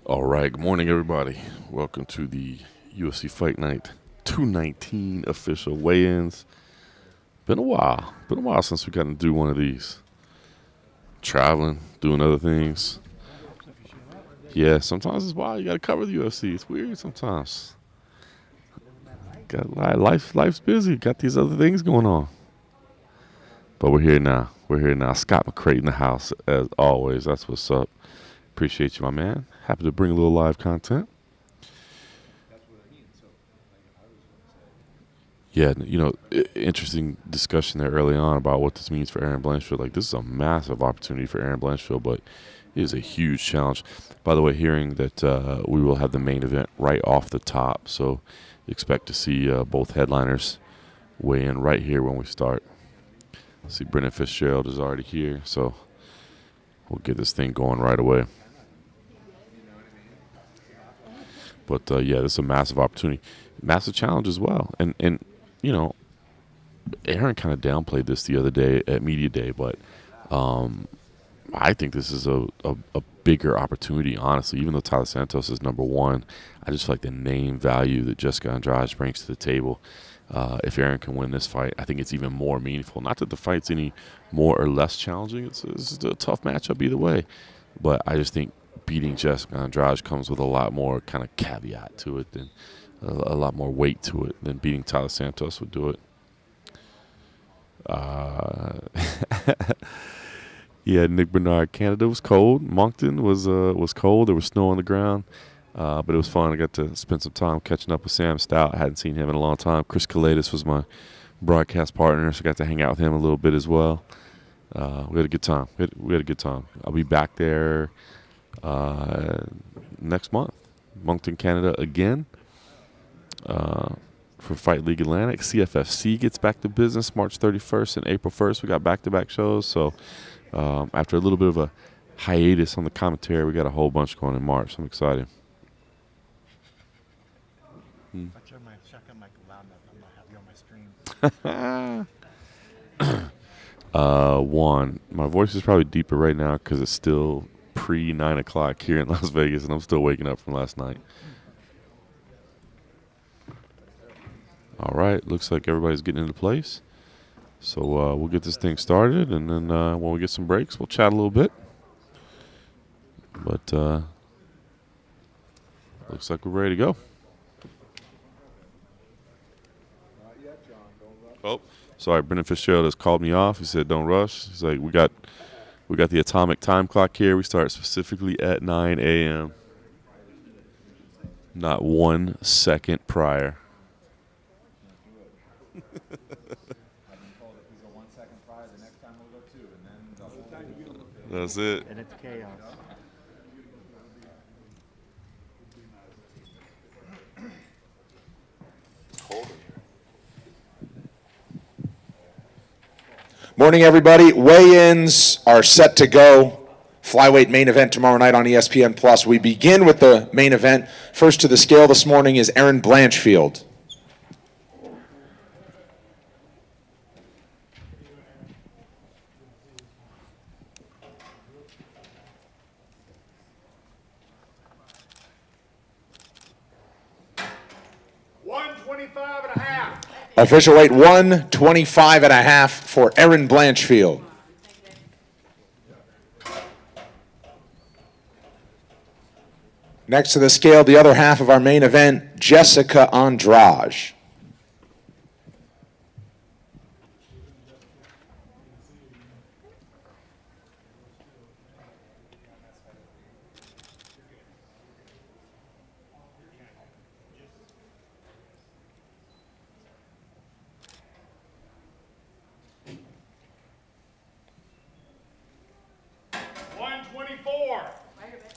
All right, good morning, everybody. Welcome to the UFC Fight Night 219 official weigh-ins. Been a while since we got to do one of these. Traveling, doing other things. Yeah, sometimes it's wild. You got to cover the UFC. It's weird sometimes. Got life's busy. Got these other things going on. But we're here now. Scott McCray in the house, as always. That's what's up. Appreciate you, my man. Happy to bring a little live content. Yeah, interesting discussion there early on about what this means for Erin Blanchfield. Like, this is a massive opportunity for Erin Blanchfield, but it is a huge challenge. By the way, hearing that we will have the main event right off the top, so expect to see both headliners weigh in right here when we start. See, Brendan Fitzgerald is already here, so we'll get this thing going right away. But, yeah, this is a massive opportunity. Massive challenge as well. And Erin kind of downplayed this the other day at Media Day, but I think this is a bigger opportunity, honestly. Even though Tyler Santos is number one, I just feel like the name value that Jessica Andrade brings to the table, if Erin can win this fight, I think it's even more meaningful. Not that the fight's any more or less challenging. It's a tough matchup either way. But I just think beating Jessica Andrade comes with a lot more kind of caveat to it than a lot more weight to it than beating Tyler Santos would do it. Yeah, Nick Bernard. Canada was cold. Moncton was cold. There was snow on the ground, but it was fun. I got to spend some time catching up with Sam Stout. I hadn't seen him in a long time. Chris Kalidas was my broadcast partner, so I got to hang out with him a little bit as well. We had a good time. We had a good time. I'll be back there next month, Moncton, Canada again. For Fight League Atlantic. CFFC gets back to business March 31st and April 1st. We got back-to-back shows. So after a little bit of a hiatus on the commentary, we got a whole bunch going in March. I'm excited. I check my shotgun mic loud enough. I'm not happy on my stream. One, my voice is probably deeper right now because it's still pre-9 o'clock here in Las Vegas, and I'm still waking up from last night. All right, looks like everybody's getting into place. So we'll get this thing started, and then when we get some breaks, we'll chat a little bit. But looks like we're ready to go. Oh, sorry, Brendan Fitzgerald has called me off. He said, "Don't rush." He's like, "We got the atomic time clock here. We start specifically at 9 a.m. Not 1 second prior." That's it. And it's chaos. Morning, everybody. Weigh-ins are set to go. Flyweight main event tomorrow night on ESPN Plus. We begin with the main event. First to the scale this morning is Erin Blanchfield. Official weight 125.5 for Erin Blanchfield. Next to the scale, the other half of our main event, Jessica Andrade.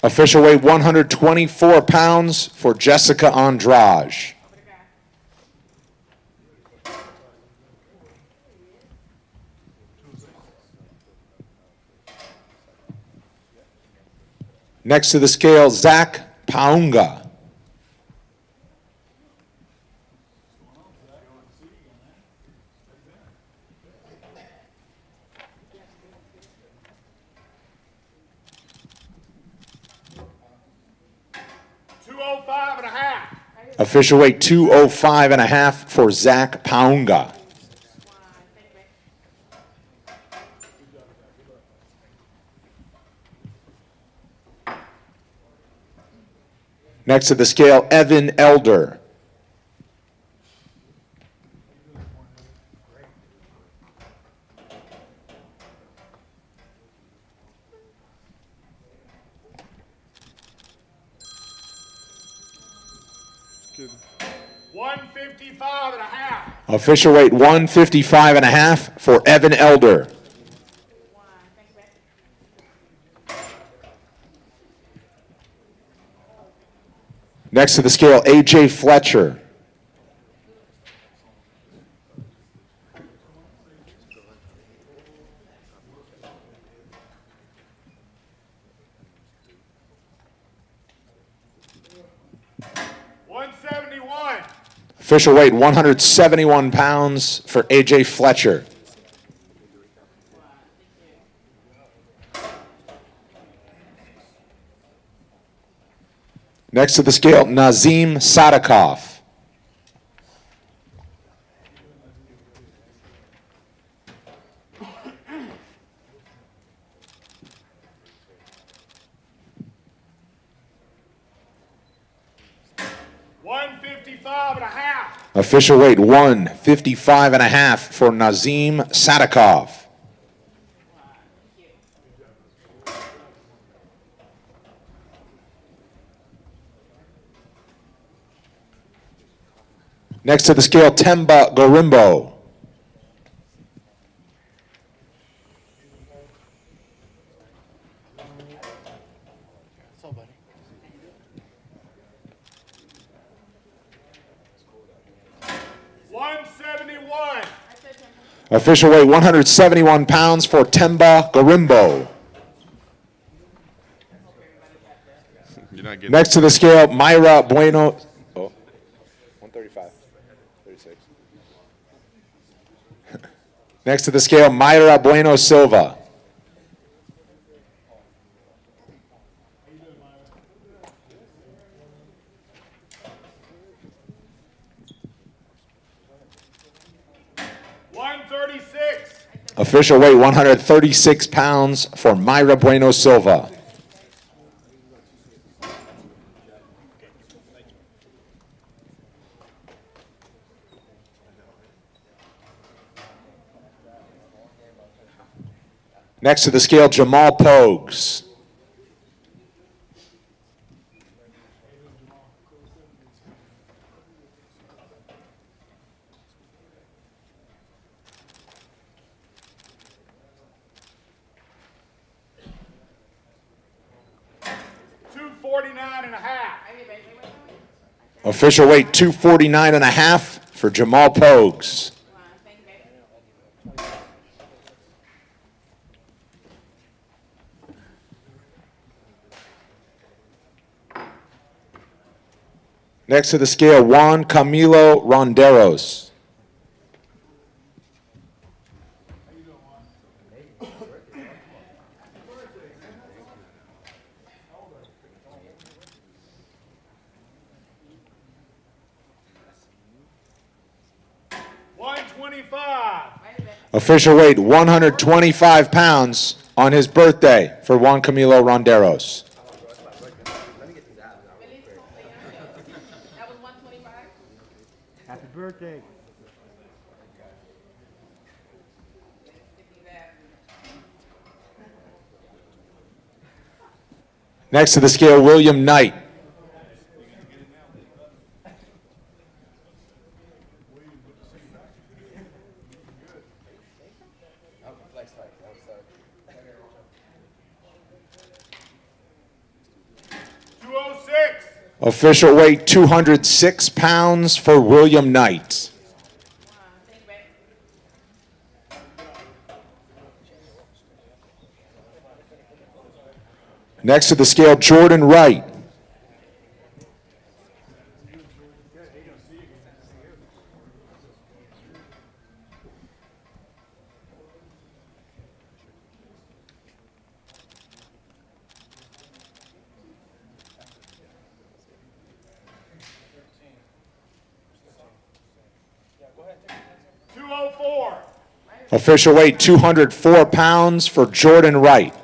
Official weight 124 pounds for Jessica Andrade. Next to the scale, Zach Paunga. Official weight 205.5 for Zach Paunga. Next to the scale, Evan Elder. Official weight 155.5 for Evan Elder. Next to the scale, AJ Fletcher. Official weight 171 pounds for AJ Fletcher. Next to the scale, Nazim Sadikov. Official weight 155.5 for Nazim Sadikov. Next to the scale, Temba Gorimbo. Official weight 171 pounds for Temba Gorimbo. Next to the scale, Myra Bueno. Oh, 135, 36. Next to the scale, Myra Bueno Silva. Official weight 136 pounds for Myra Bueno Silva. Next to the scale, Jamal Pogues. Official weight 249.5 for Jamal Pogues. Next to the scale, Juan Camilo Ronderos. Official weight 125 pounds on his birthday for Juan Camilo Ronderos. Happy birthday. Next to the scale, William Knight. Official weight 206 pounds for William Knight. Next to the scale, Jordan Wright. Official weight 204 pounds for Jordan Wright.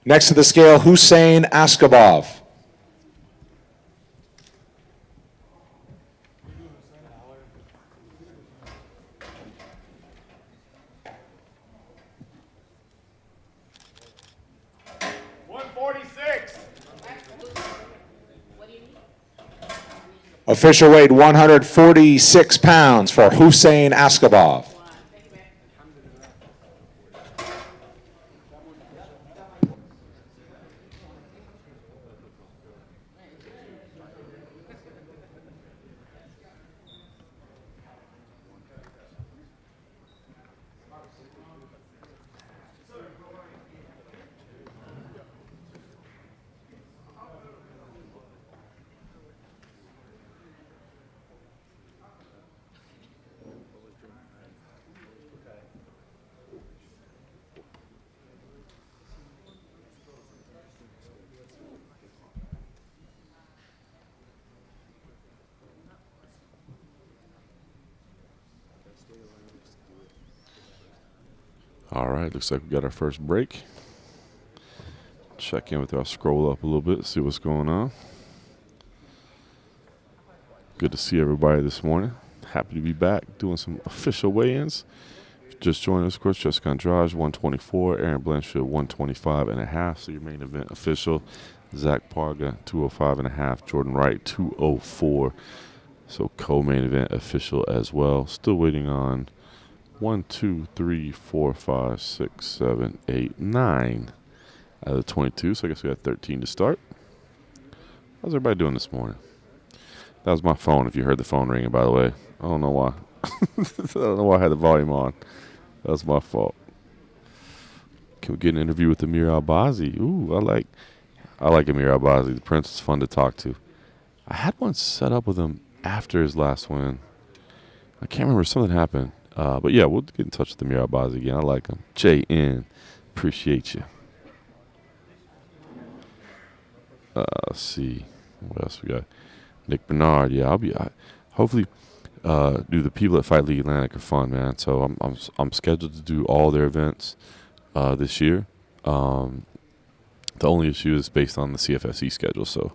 Next to the scale, Hussein Askabov. Official weight 146 pounds for Hussein Askabov. All right, looks like we got our first break. Check in with her. I'll scroll up a little bit, see what's going on. Good to see everybody this morning. Happy to be back doing some official weigh-ins. Just joined us, of course, Jessica Andrade, 124, Erin Blanchfield, 125 and a half. So your main event official, Zach Parga, 205 and a half, Jordan Wright, 204. So co-main event official as well. Still waiting on 1, 2, 3, 4, 5, 6, 7, 8, 9 out of the 22. So I guess we got 13 to start. How's everybody doing this morning? That was my phone, if you heard the phone ringing, by the way. I don't know why. I don't know why I had the volume on. That was my fault. Can we get an interview with Amir Albazi? Ooh, I like Amir Albazi. The Prince is fun to talk to. I had one set up with him after his last win. I can't remember. Something happened. But yeah, we'll get in touch with Amir Albazi again. I like him. JN, appreciate you. Let's see. What else we got? Nick Bernard. Yeah, hopefully do the people at Fight League Atlantic are fun, man. So I'm scheduled to do all their events this year. The only issue is based on the CFFC schedule. So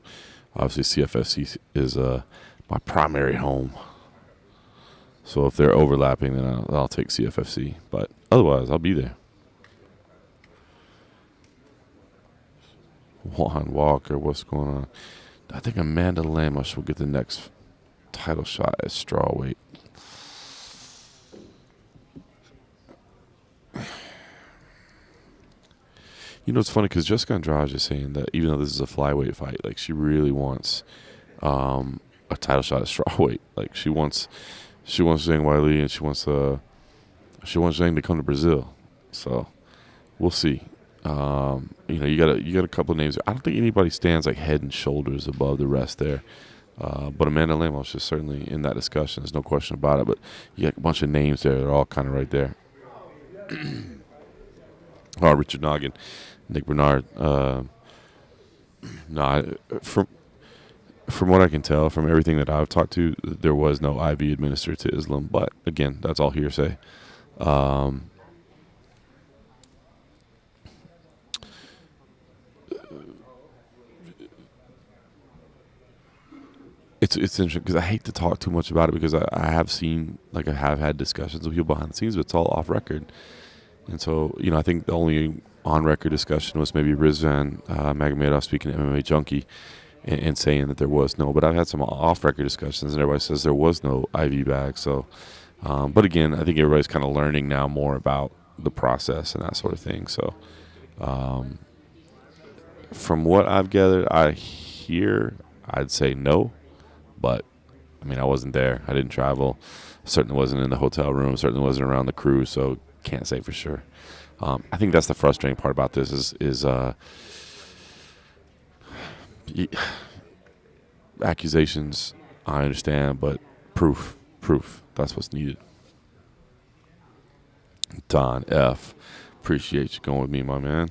obviously CFFC is my primary home. So if they're overlapping, then I'll take CFFC. But otherwise, I'll be there. Juan Walker, what's going on? I think Amanda Lemos will get the next title shot at strawweight. You know, it's funny because Jessica Andrade is saying that even though this is a flyweight fight, like she really wants a title shot at strawweight. Like she wants Zhang Weili and she wants Zhang to come to Brazil. So we'll see. You know, you got a couple of names. I don't think anybody stands like head and shoulders above the rest there. But Amanda Lemos is certainly in that discussion. There's no question about it. But you got a bunch of names there. They're all kind of right there. Richard Noggin, Nick Bernard. From what I can tell, from everything that I've talked to, there was no IV administered to Islam. But again, that's all hearsay. It's interesting because I hate to talk too much about it because I have seen, like I have had discussions with people behind the scenes, but it's all off record. And so, you know, I think the only on-record discussion was maybe Rizvan Magomedov speaking to MMA Junkie and saying that there was no. But I've had some off-record discussions, and everybody says there was no IV bag. So, but again, I think everybody's kind of learning now more about the process and that sort of thing. So, from what I've gathered, I hear I'd say no, but I mean, I wasn't there. I didn't travel. Certainly wasn't in the hotel room. Certainly wasn't around the crew. So can't say for sure. I think that's the frustrating part about this is accusations. I understand, but proof. That's what's needed. Don F. Appreciate you going with me, my man.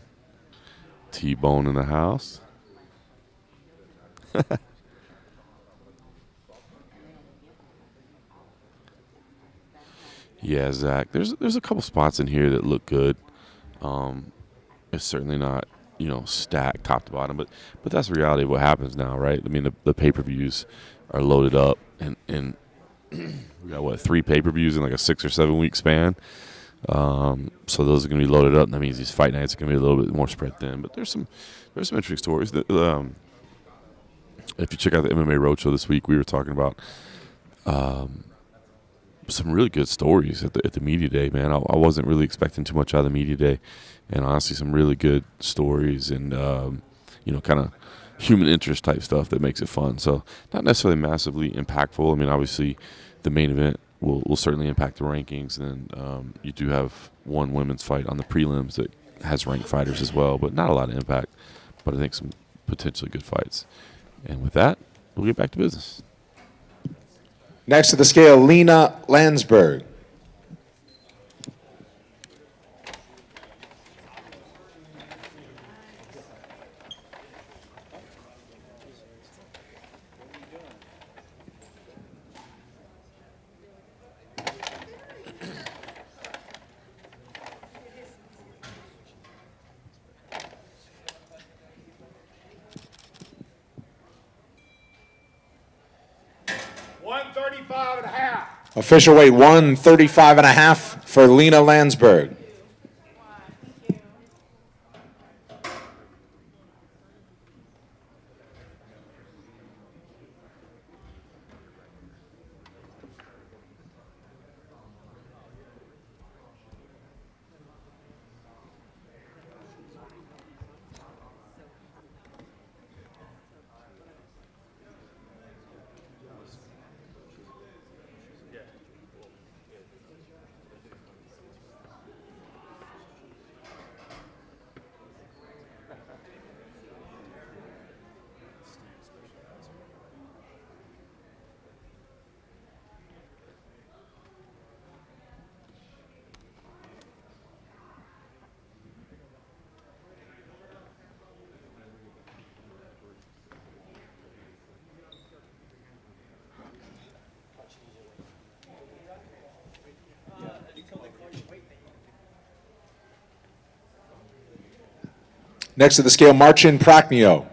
T-Bone in the house. Yeah, Zach. There's a couple spots in here that look good. It's certainly not, stacked top to bottom, but that's the reality of what happens now, right? I mean, the pay-per-views are loaded up, and we got 3 pay-per-views in like a 6 or 7 week span. So those are going to be loaded up, and that means these fight nights are going to be a little bit more spread thin. But there's some interesting stories. That, if you check out the MMA Roadshow this week, we were talking about some really good stories at the media day, man. I wasn't really expecting too much out of the media day, and honestly, some really good stories and kind of human interest type stuff that makes it fun. So not necessarily massively impactful. I mean, obviously, the main event will certainly impact the rankings, and then you do have one women's fight on the prelims that has ranked fighters as well, but not a lot of impact. But I think some potentially good fights. And with that, we'll get back to business. Next to the scale, Lena Landsberg. Official weight 135.5 for Lena Landsberg. Next to the scale, Marcin Prachnio.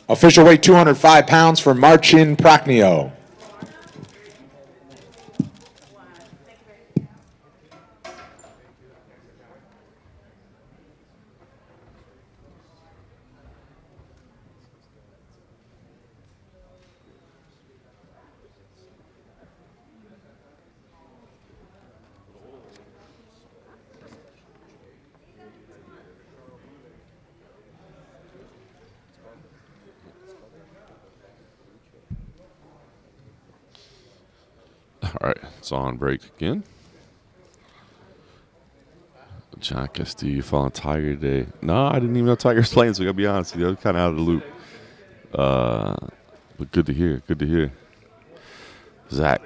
Official weight 205 pounds for Marcin Prachnio. All right, it's on break again. John Castillo following Tiger today. No, I didn't even know Tiger was playing, so I got to be honest with you. I was kind of out of the loop. But good to hear. Good to hear. Zach,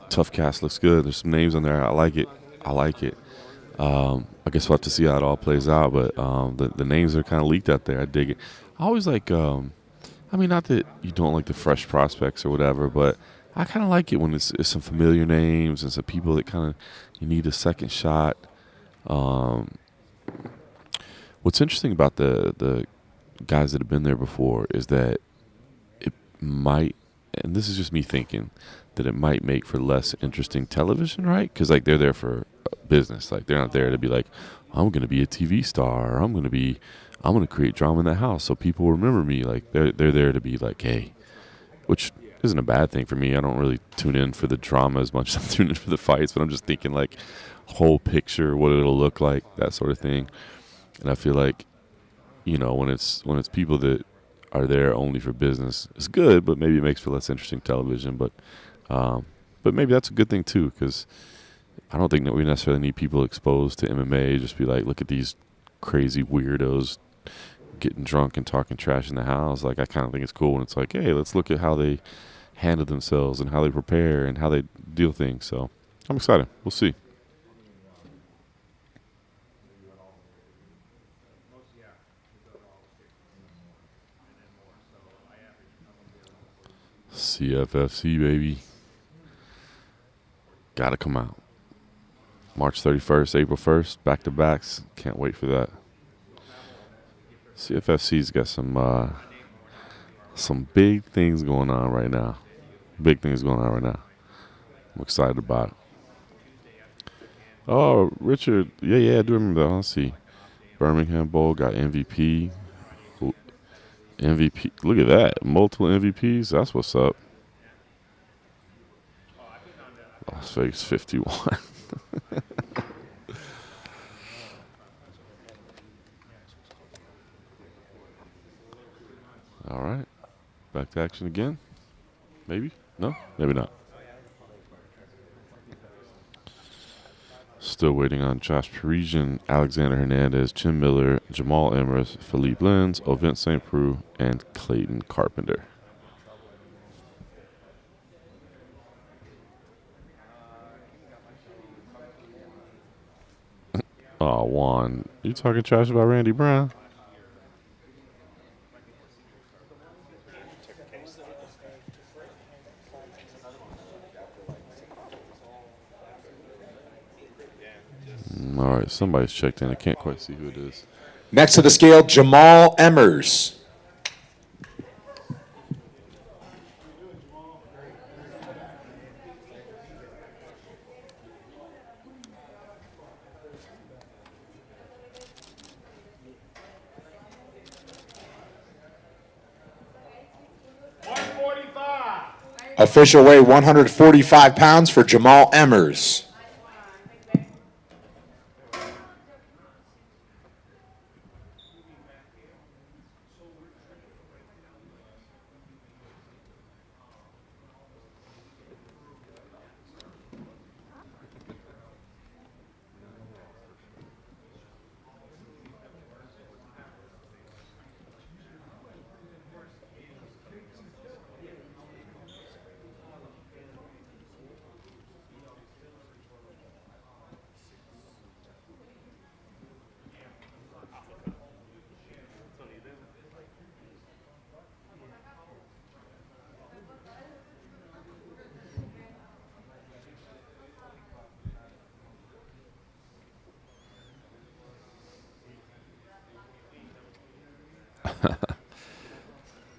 tough cast looks good. There's some names on there. I like it. I guess we'll have to see how it all plays out, but the names are kind of leaked out there. I dig it. I always like, not that you don't like the fresh prospects or whatever, but I kind of like it when it's some familiar names and some people that kind of you need a second shot. What's interesting about the guys that have been there before is that it might and this is just me thinking, that it might make for less interesting television, right? Because like they're there for business. Like they're not there to be like, I'm going to be a TV star. Or I'm going to create drama in the house so people remember me. Like they're there to be like, hey, which isn't a bad thing for me. I don't really tune in for the drama as much as I'm tuning in for the fights, but I'm just thinking like whole picture, what it'll look like, that sort of thing. And I feel like, when it's people that are there only for business, it's good, but maybe it makes for less interesting television. But maybe that's a good thing too, because I don't think that we necessarily need people exposed to MMA. Just be like, look at these crazy weirdos getting drunk and talking trash in the house. Like I kind of think it's cool when it's like, hey, let's look at how they handle themselves and how they prepare and how they deal things. So I'm excited. We'll see. CFFC, baby. Gotta come out. March 31st, April 1st, back-to-backs. Can't wait for that. CFFC's got some big things going on right now. Big things going on right now. I'm excited about it. Oh, Richard. Yeah, I do remember that. Let's see. Birmingham Bowl got MVP. MVP. Look at that. Multiple MVPs. That's what's up. Las Vegas 51. All right. Back to action again. Maybe? No? Maybe not. Still waiting on Josh Parisian, Alexander Hernandez, Jim Miller, Jamal Emers, Philippe Lenz, Ovent St. Preux, and Clayton Carpenter. Oh, Juan. You talking trash about Randy Brown? All right, somebody's checked in. I can't quite see who it is. Next to the scale, Jamal Emers. Official weight 145 pounds for Jamal Emers.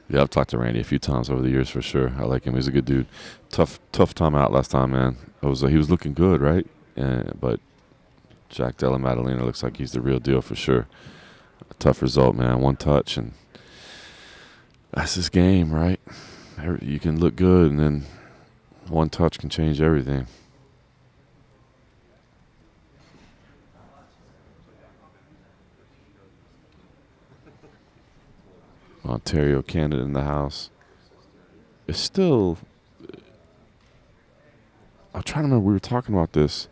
Yeah, I've talked to Randy a few times over the years for sure. I like him. He's a good dude. Tough time out last time, man. He was looking good, right? But Jack Della Maddalena looks like he's the real deal for sure. A tough result, man. One touch, and that's this game, right? You can look good, and then one touch can change everything. Ontario, Canada in the house. It's still. I'm trying to remember. We were talking about this.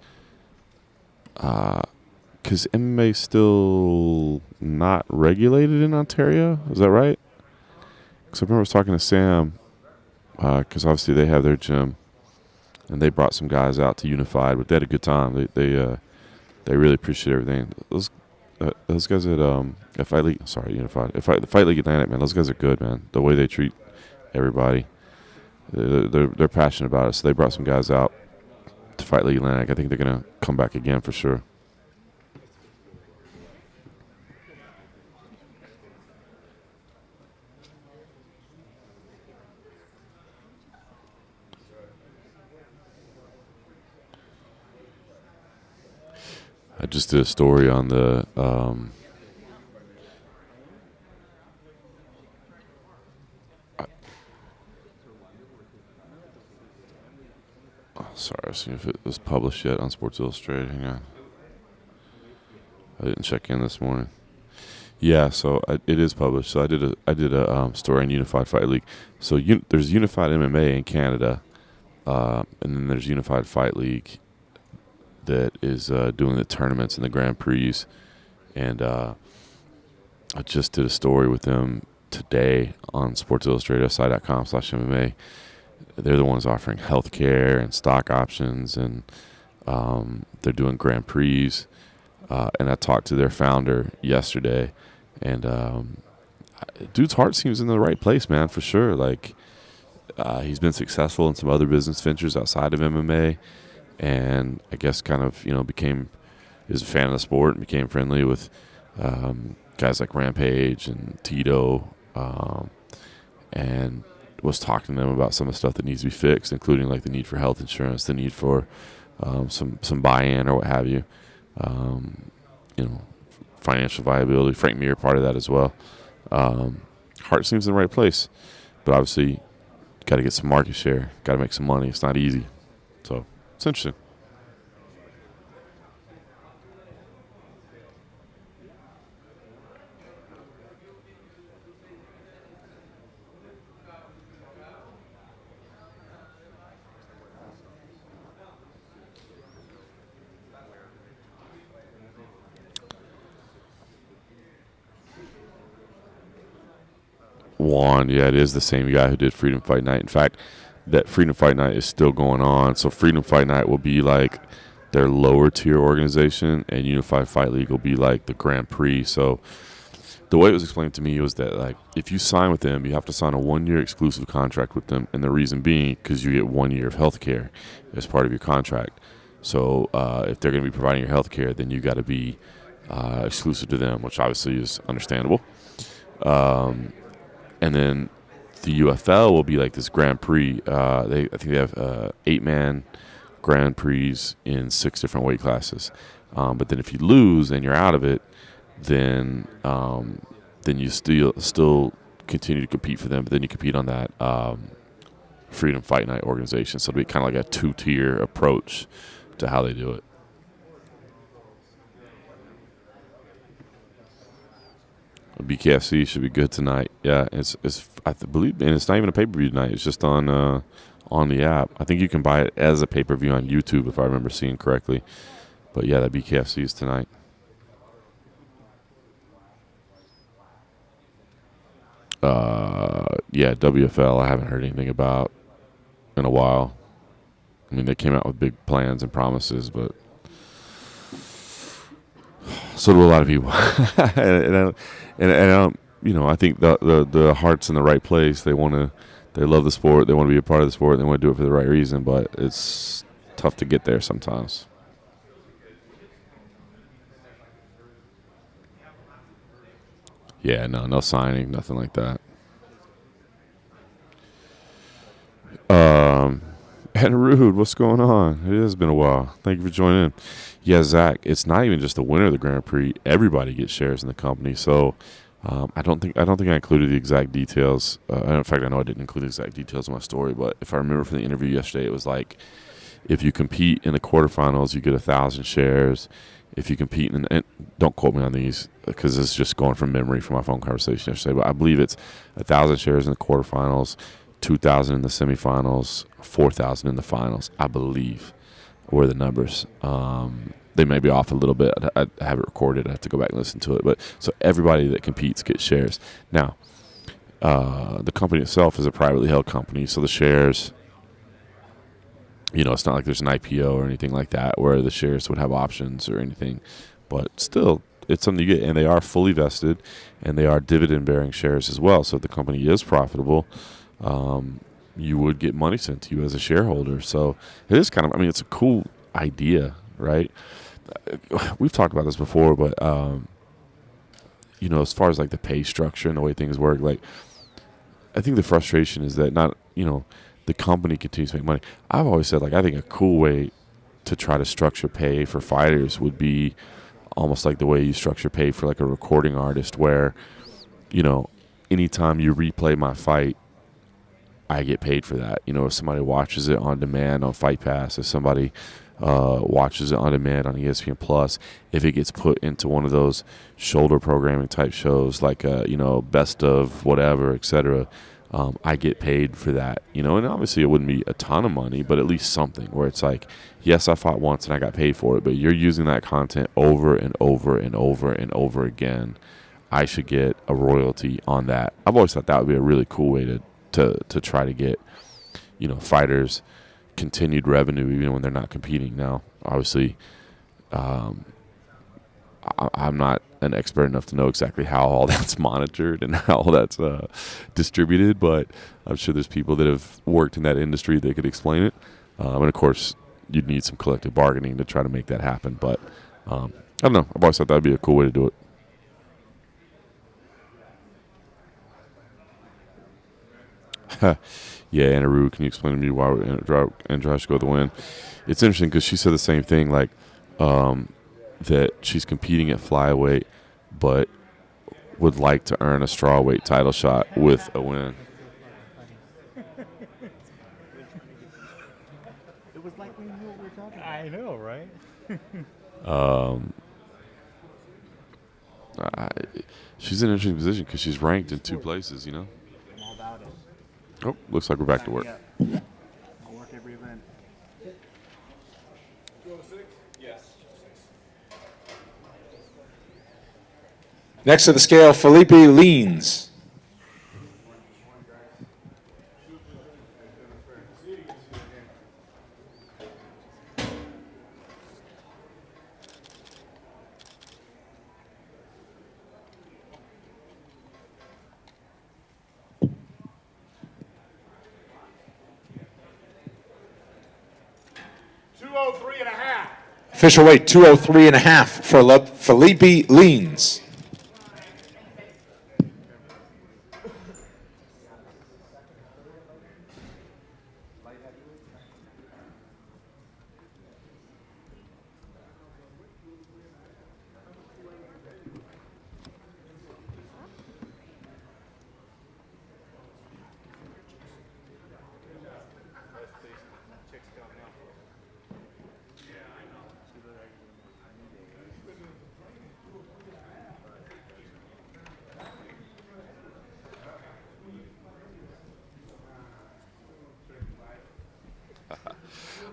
Because MMA is still not regulated in Ontario. Is that right? Because I remember I was talking to Sam. Because obviously they have their gym, and they brought some guys out to Unified, but they had a good time. They really appreciate everything. Those guys at Fight League, sorry, Unified. The Fight League Atlantic, man, those guys are good, man. The way they treat everybody, they're passionate about it. So they brought some guys out to Fight League Atlantic. I think they're gonna come back again for sure. I just did a story on the sorry, I was seeing if it was published yet on Sports Illustrated. Hang on. I didn't check in this morning. Yeah, so it is published. So I did a story on Unified Fight League. So there's Unified MMA in Canada, and then there's Unified Fight League that is doing the tournaments and the Grand Prix. And I just did a story with them today on Sports Illustrated, si.com/MMA. They're the ones offering healthcare and stock options, and they're doing Grand Prix. And I talked to their founder yesterday, and dude's heart seems in the right place, man, for sure. Like, he's been successful in some other business ventures outside of MMA, and I guess kind of, is a fan of the sport and became friendly with guys like Rampage and Tito, and was talking to them about some of the stuff that needs to be fixed, including like the need for health insurance, the need for some buy-in or what have you. Financial viability. Frank Mir part of that as well. Heart seems in the right place, but obviously got to get some market share, got to make some money. It's not easy, so it's interesting. Juan, yeah, it is the same guy who did Freedom Fight Night. In fact, that Freedom Fight Night is still going on. So Freedom Fight Night will be like their lower tier organization, and Unified Fight League will be like the Grand Prix. So the way it was explained to me was that, like, if you sign with them, you have to sign a 1-year exclusive contract with them, and the reason being because you get 1 year of health care as part of your contract. So if they're going to be providing your health care, then you got to be exclusive to them, which obviously is understandable. And then the UFL will be like this Grand Prix. I think they have 8-man Grand Prix in 6 different weight classes. But then if you lose and you're out of it, then you still continue to compete for them. But then you compete on that Freedom Fight Night organization. So it'll be kind of like a 2-tier approach to how they do it. BKFC should be good tonight. Yeah, it's I believe, and it's not even a pay-per-view tonight. It's just on the app. I think you can buy it as a pay-per-view on YouTube if I remember seeing correctly. But yeah, that BKFC is tonight. Yeah, WFL I haven't heard anything about in a while. I mean, they came out with big plans and promises, but so do a lot of people. and I don't, I think the heart's in the right place. They love the sport. They want to be a part of the sport. They want to do it for the right reason, but it's tough to get there sometimes. Yeah, no signing, nothing like that. Andrade, what's going on? It has been a while. Thank you for joining in. Yeah, Zach, it's not even just the winner of the Grand Prix. Everybody gets shares in the company. So I don't think I included the exact details. In fact, I know I didn't include the exact details in my story. But if I remember from the interview yesterday, it was like if you compete in the quarterfinals, you get 1,000 shares. If you compete and don't quote me on these because this is just going from memory from my phone conversation yesterday, but I believe it's 1,000 shares in the quarterfinals, 2,000 in the semifinals, 4,000 in the finals, I believe, were the numbers. They may be off a little bit. I have it recorded. I have to go back and listen to it. But so everybody that competes gets shares. Now, the company itself is a privately held company, so the shares, it's not like there's an IPO or anything like that where the shares would have options or anything. But still, it's something you get, and they are fully vested, and they are dividend-bearing shares as well. So if the company is profitable, you would get money sent to you as a shareholder. So it is kind of, it's a cool idea, right? We've talked about this before, but, as far as like the pay structure and the way things work, like I think the frustration is that not, the company continues to make money. I've always said, like, I think a cool way to try to structure pay for fighters would be almost like the way you structure pay for like a recording artist, where, you know, anytime you replay my fight, I get paid for that. You know, if somebody watches it on demand on Fight Pass, if somebody watches it on demand on ESPN Plus, if it gets put into one of those shoulder programming type shows like you know, best of whatever, etc., I get paid for that. You know, and obviously it wouldn't be a ton of money, but at least something where it's like, yes, I fought once and I got paid for it, but you're using that content over and over and over and over again. I should get a royalty on that. I've always thought that would be a really cool way to try to get, you know, fighters continued revenue even when they're not competing. Now, obviously, I'm not an expert enough to know exactly how all that's monitored and how all that's distributed, but I'm sure there's people that have worked in that industry that could explain it. And of course, you'd need some collective bargaining to try to make that happen. But I don't know. I've always thought that would be a cool way to do it. Yeah, Andrade, can you explain to me why Andrade should go to win? It's interesting because she said the same thing, like that she's competing at flyweight, but would like to earn a strawweight title shot with a win. It was like we knew what we were talking about. I know, right? She's in an interesting position because she's ranked in 2 places, you know? I'm all about it. Oh, looks like we're back to work. I'll work every event. Next to the scale, Felipe leans. Official weight 203.5 for Felipe leans.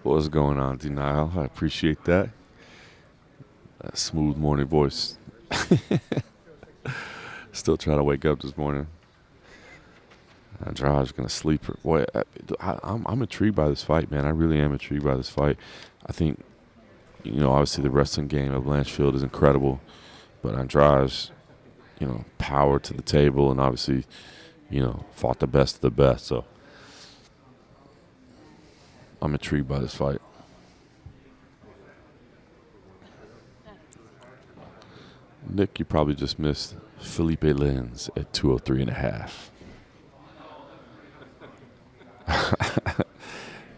What's going on, Denial? I appreciate that. That smooth morning voice. Still trying to wake up this morning. Andrade's going to sleep. Boy, I'm intrigued by this fight, man. I really am intrigued by this fight. I think, you know, obviously the wrestling game of Blanchfield is incredible, but Andrade's, you know, power to the table and obviously, you know, fought the best of the best. So I'm intrigued by this fight. Nick, you probably just missed Felipe Lins at 203.5.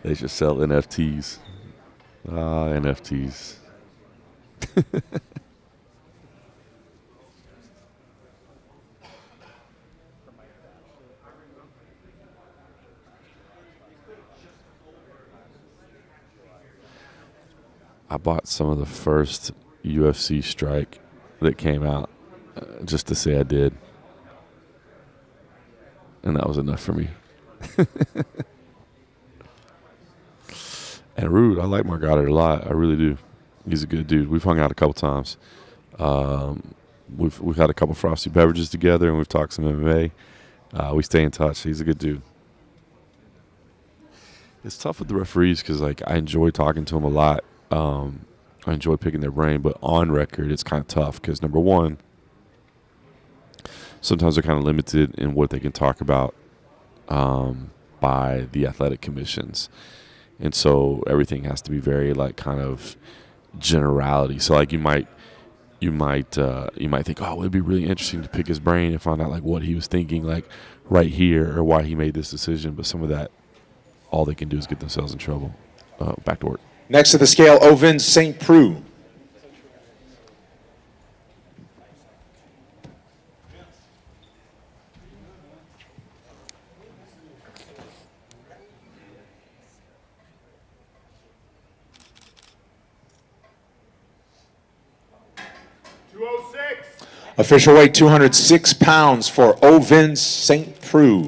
They should sell NFTs. NFTs. I bought some of the first UFC Strike that came out just to say I did. And that was enough for me. And Rude, I like Margaret a lot. I really do. He's a good dude. We've hung out a couple times. We've had a couple frosty beverages together, and we've talked some MMA. We stay in touch. He's a good dude. It's tough with the referees because, like, I enjoy talking to them a lot. I enjoy picking their brain, but on record, it's kind of tough because, number one, sometimes they're kind of limited in what they can talk about by the athletic commissions. And so everything has to be very, like, kind of generality. So, like, you might think, oh, it'd be really interesting to pick his brain and find out, like, what he was thinking, like, right here or why he made this decision. But some of that, all they can do is get themselves in trouble. Back to work. Next to the scale, Ovin St. Preux. Official weight 206 pounds for Ovin St. Preux. Is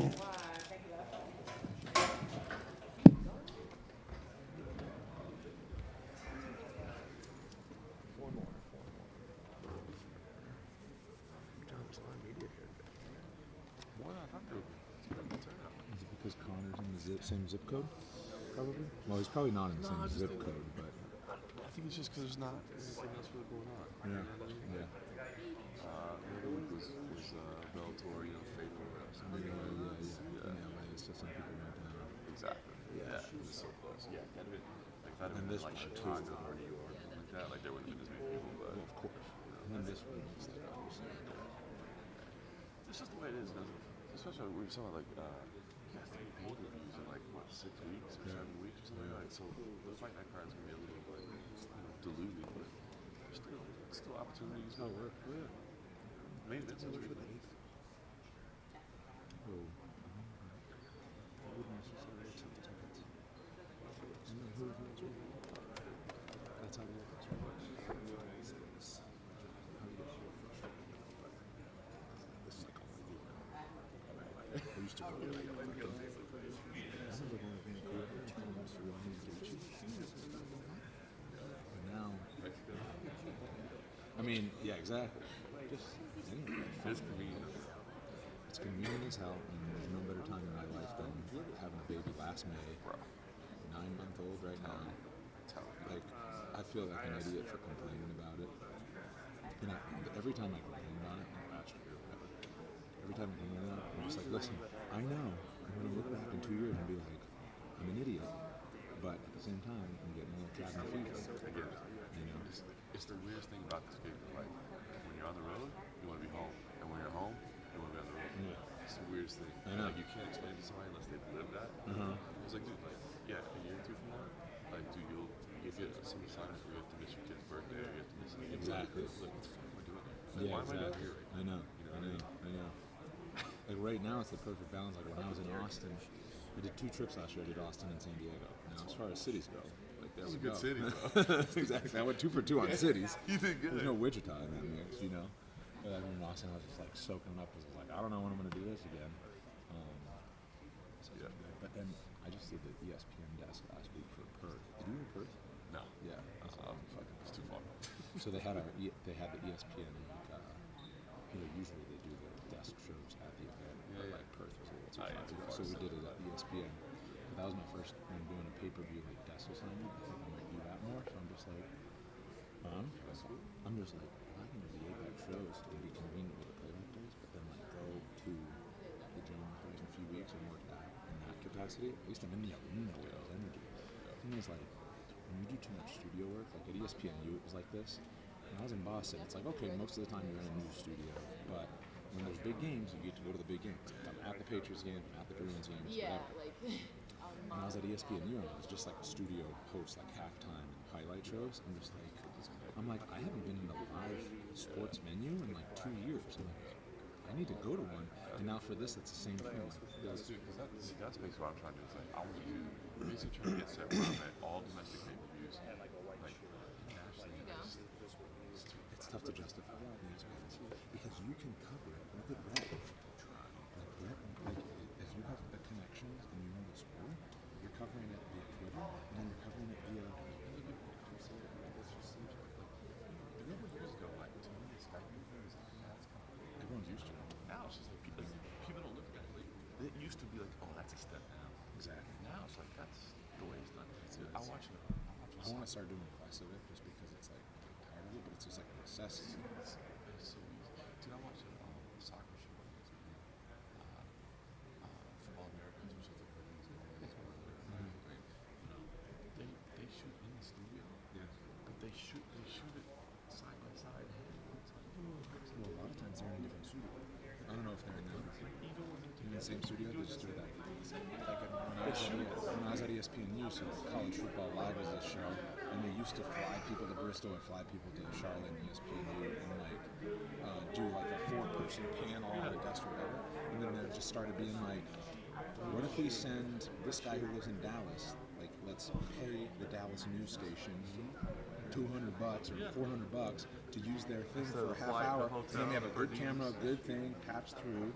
it because Connor's in the same zip code? Probably. Well, he's probably not in the same zip code, but I think it's just because there's not anything else really going on. yeah, yeah. The other week was Bellator, Fatal or something. Yeah. It's just some people went down. Exactly. Yeah. It was so close. Yeah. That'd have been, like, that'd have And been this like one, too. Chicago or New York, something like that. Like, there wouldn't have been as many people, but. Well, of course. And then this one, it's like obviously. It's just the way it is, doesn't it? Especially when we saw like, yeah, 3 pay-per-views in like, what, 6 weeks or 7 weeks or something like that. So the fight night card's going to be a little bit diluted, but there's still opportunities. Oh, yeah. Main events are really late. Oh. I wouldn't necessarily accept the tickets. And then who's next week? That's how the Apex works. How you get so frustrated. This is like all I do now. I used to go to like fucking pay-per-views. I remember going to Vancouver and coming to Ronnie and Gaethje. But now, I mean, yeah, exactly. Just anyway. It's convenient. It's convenient as hell, and there's no better time in my life than having a baby last May. 9-month-old right now. Like, I feel like an idiot for complaining about it. And every time I complain about it, every time I complain about it, I'm just like, listen, I know I'm going to look back in 2 years and be like, I'm an idiot. But at the same time, I'm getting a little cabin fever. I get it. It's the weirdest thing about this game. Like, when you're on the road, you want to be home. And when you're home, you want to be on the road. Yeah. It's the weirdest thing. I know. Like, you can't explain it to somebody unless they've lived that. It's like, dude, like, yeah, a year or two from now, like, dude, you get some sign where you have to miss your kid's birthday or you have to miss something. Exactly. Like, what the fuck am I doing? Like, Yeah, why am I not exactly. here? I know. Like right now, it's the perfect balance. Like when I was in Austin, I did 2 trips last year. I did Austin and San Diego. Now, as far as cities go, like there It's we a good go. city, bro. Exactly. I went 2 for 2 on cities. You did good. There's no Wichita in that mix, you know. But I mean, in Austin, I was just like soaking up. I was like, I don't know when I'm going to do this again. Yeah. But then I just did the ESPN desk last week for Perth. Did you hear Perth? No. Yeah. It's too far. So they had they had the ESPN. Usually they do the desk shows at the event, but like Perth was a little too far to go. So we did it at ESPN. But that was my first time doing a pay-per-view like desk assignment. I think I might do that more. So I'm just like, I can do the Apex shows and be convenient with the playback days, but then like go to the gym twice in a few weeks and work that in that capacity. At least I'm in the arena with those energy. The thing is like, when you do too much studio work, like at ESPNU it was like this. When I was in Boston, it's like, okay, most of the time you're in a news studio, but when there's big games, you get to go to the big games. I'm at the Patriots game, I'm at the Bruins games, whatever. When I was at ESPNU, I was just like a studio host, like halftime and highlight shows. I'm like, I haven't been in a live sports venue in like 2 years. I'm like, I need to go to one. And now for this, it's the same thing. That's basically what I'm trying to do. Is like, I want to do, basically trying to get set where I'm at all domestic pay-per-views. Like, internationally, It's tough to justify the expense because you can cover it. Look at Brett. Like if you have the connections and you know the sport, you're covering it via Twitter and then you're covering it via. Everyone's used to it. now it's just like people don't look at it. Like, it used to be like, oh, that's a step down. Exactly. Now it's like, that's the way it's done. I watch it. I want to start doing less of it just because it's like I'm tired of it, but it's just like a necessity. It's so easy. Dude, I watched a soccer show. Football Americans, which is the Caribbean they shoot in the studio. Yeah. But they shoot it side by side. Well, a lot of times they're in a different studio. I don't know if they're in the. Even when they're In the same studio. They just do that. Like when I was at ESPNU, so College Football Live was this show, and they used to fly people to Bristol and fly people to Charlotte and ESPNU and like do like a 4-person panel or a guest or whatever. And then there just started being like, what if we send this guy who lives in Dallas, like let's pay the Dallas news station $200 or $400 to use their thing for a half hour, and then we have a good camera, good thing, patched through.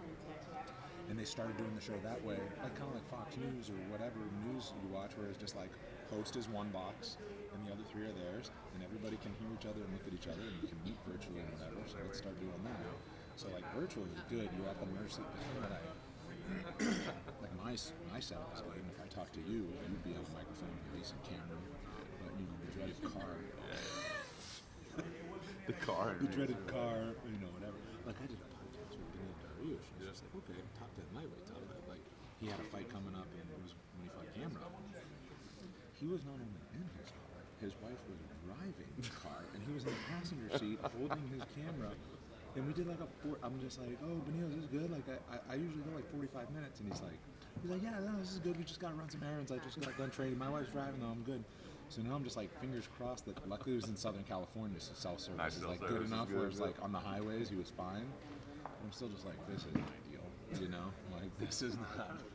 And they started doing the show that way, like kind of like Fox News or whatever news you watch, where it's just like host is one box and the other 3 are theirs, and everybody can hear each other and look at each other, and you can meet virtually and whatever. So let's start doing that. So like virtual is good. You're at the mercy. The thing that I like my setup is good. And if I talk to you, you'd be on a microphone, a decent camera, but you know the dreaded car. The dreaded car, you know, whatever. Like I did a podcast with Daniel Dariush. She was just like, okay, talk to him lightweight. Like he had a fight coming up, and it was when he fought Cameron. He was not only in his car, his wife was driving the car, and he was in the passenger seat holding his camera. And we did like I'm just like, oh, Benil, this is good. Like I usually go like 45 minutes, and he's like, yeah, no, this is good. We just got to run some errands. I just got done training. My wife's driving, though. I'm good. So now I'm just like fingers crossed that luckily it was in Southern California, so self-service Nice is like self-service good is enough. good, Where it's yeah. like on the highways he was fine. I'm still just like, this isn't ideal, you know? Like this is not.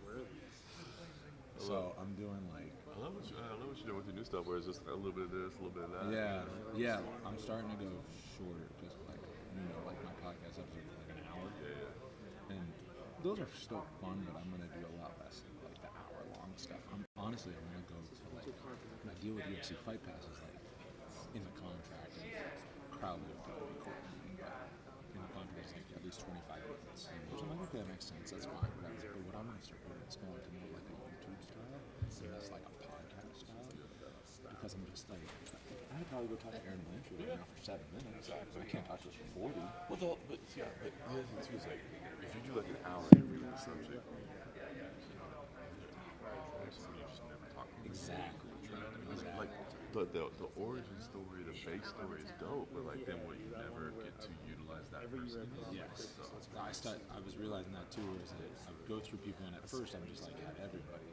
So I'm doing like. I love what you're doing with your new stuff, where it's just a little bit of this, a little bit of that. Yeah. I'm starting to go shorter, just like like my podcast episodes are like an hour. Yeah. And those are still fun, but I'm gonna do a lot less of like the hour-long stuff. I want to go to like my deal with UFC Fight Pass is like in the contract, and crowd will probably be cool. In the contract is like at least 25 minutes. Which I'm like, okay, that makes sense. That's fine. Whatever. But what I'm gonna start doing is going to more like a YouTube style, so that's like a podcast style. Because I'm just like, I'd probably go talk to Erin Blanchfield right now for 7 minutes. I can't talk to her for 40. Well, but the other thing too is like, if you do like an hour interview on a subject, you just never talk about it. Exactly. Like the origin story, the base story is dope, but like then what, you never get to utilize that person. Yes. I was realizing that too, is that I would go through people, and at first I'm just like, have everybody.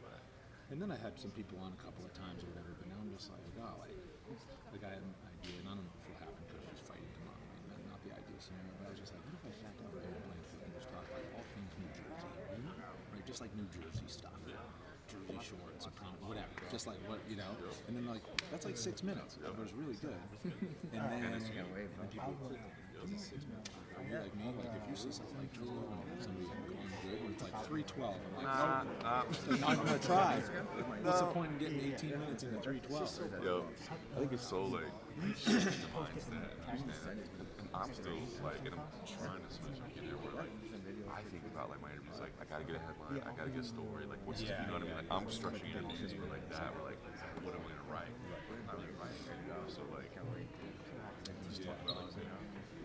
And then I had some people on a couple of times or whatever, but now I'm just like, oh, like I had an idea, and I don't know if it'll happen because she's fighting tomorrow. I mean, not the ideal scenario, but I was just like, what if I sat down with Erin Blanchfield and just talk like all things New Jersey, right? Just like New Jersey stuff, Jersey shorts, whatever, just like what, and then like, that's like 6 minutes, but it was really good. And then people would give me 6 minutes. Are you like me? Like if you see something like Joe Rogan or somebody going good, and it's like 312, I'm like, no, I'm gonna try. What's the point in getting 18 minutes into 312? Yo, I think it's so like shifting the mindset. Understand that? And I'm still like, and I'm trying to switch and get there where like I think about like my interviews, like I gotta get a headline, I gotta get a story, like what's you know what I mean? Like I'm structuring interviews for like that, but like what am I gonna write? I'm gonna write, so like just talk about like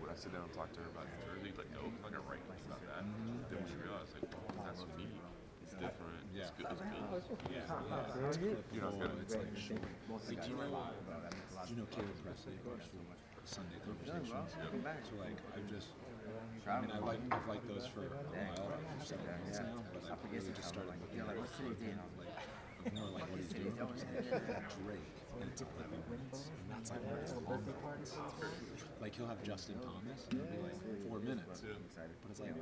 would I sit down and talk to her about New Jersey? Like no, I'm not gonna write about that. Then when you realize like that's me, it's different, it's good, it's good. It's clippable, it's like short. Like, do you know Caleb Presley works for Sunday Conversations? So like I've liked those for a while, for 7 months now, but I've really just started looking at more like what he's doing. Drake, and it's like minutes, and that's like one of his longer parts. Like he'll have Justin Thomas, and it'll be like 4 minutes, but it's like,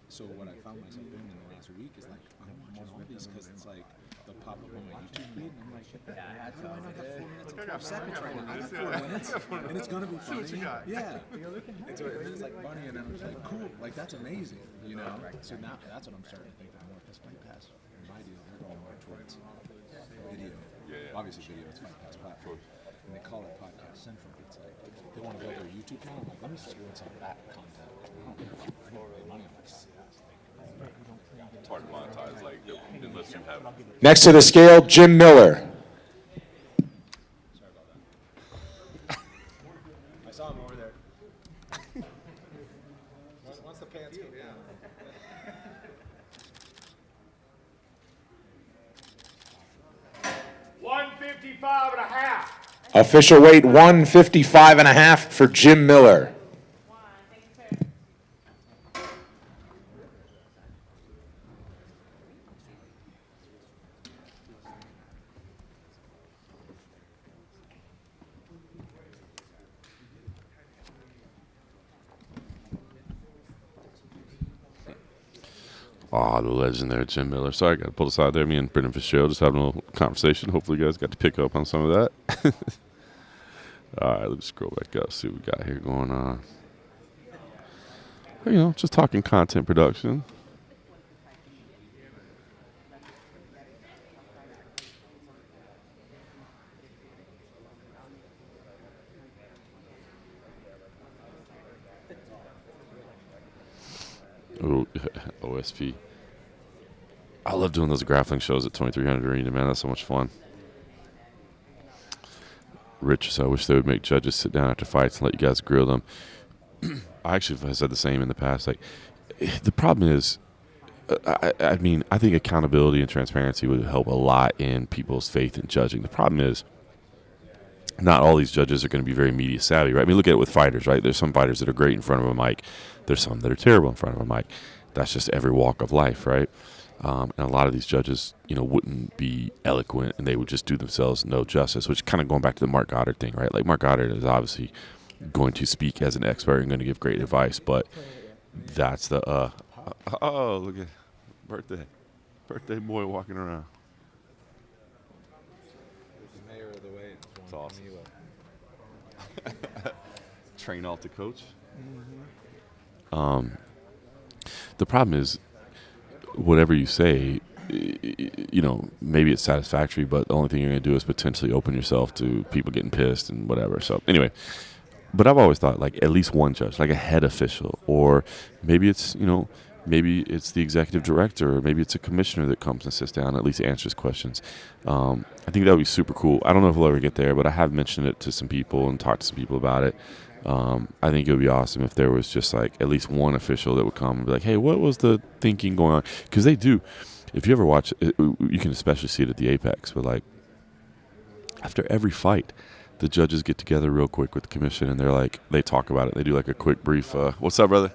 so what I found myself doing in the last week is like, I'm watching all these because it's like, they'll pop up on my YouTube feed, and I'm like, how do I not have 4 minutes and 12 seconds right now? I got 4 minutes, and it's gonna be funny. Yeah. And so and then it's like funny, and then I'm just like, cool, like that's amazing, So now that's what I'm starting to think of more, because Fight Pass, in my deal, they're going more towards video. Obviously video, it's Fight Pass platform. And they call it Podcast Central. It's like, they want to build their YouTube channel. I'm like, let me start doing some of that content. I need to make money on this. It's hard to monetize like unless you have. Next to the scale, Jim Miller. Sorry about that. I saw him over there. Once the pants go down. Official weight 155.5 for Jim Miller. Oh, the legend there, Jim Miller. Sorry, I got to pull aside there. Me and Brendan Fitzgerald just having a little conversation. Hopefully, you guys got to pick up on some of that. All right, let's scroll back up, see what we got here going on. You know, just talking content production. Ooh, OSP. I love doing those grappling shows at 2300 Arena, man. That's so much fun. Rich, so I wish they would make judges sit down after fights and let you guys grill them. I actually have said the same in the past. Like, the problem is, I mean, I think accountability and transparency would help a lot in people's faith in judging. The problem is, not all these judges are going to be very media savvy, right? I mean, look at it with fighters, right? There's some fighters that are great in front of a mic. There's some that are terrible in front of a mic. That's just every walk of life, right? And a lot of these judges, you know, wouldn't be eloquent, and they would just do themselves no justice, which kind of going back to the Mark Goddard thing, right? Like, Mark Goddard is obviously going to speak as an expert and going to give great advice, but that's the, oh, look at birthday boy walking around. The mayor of the way. That's awesome. Train alt to coach. The problem is, whatever you say, you know, maybe it's satisfactory, but the only thing you're going to do is potentially open yourself to people getting pissed and whatever. So anyway, but I've always thought, like, at least one judge, like a head official, or maybe it's, you know, maybe it's the executive director, or maybe it's a commissioner that comes and sits down and at least answers questions. I think that would be super cool. I don't know if we'll ever get there, but I have mentioned it to some people and talked to some people about it. I think it would be awesome if there was just, like, at least one official that would come and be like, hey, what was the thinking going on? Because they do. If you ever watch it, you can especially see it at the Apex, but, like, after every fight, the judges get together real quick with the commission, and they're like, they talk about it. They do, like, a quick brief, what's up, brother?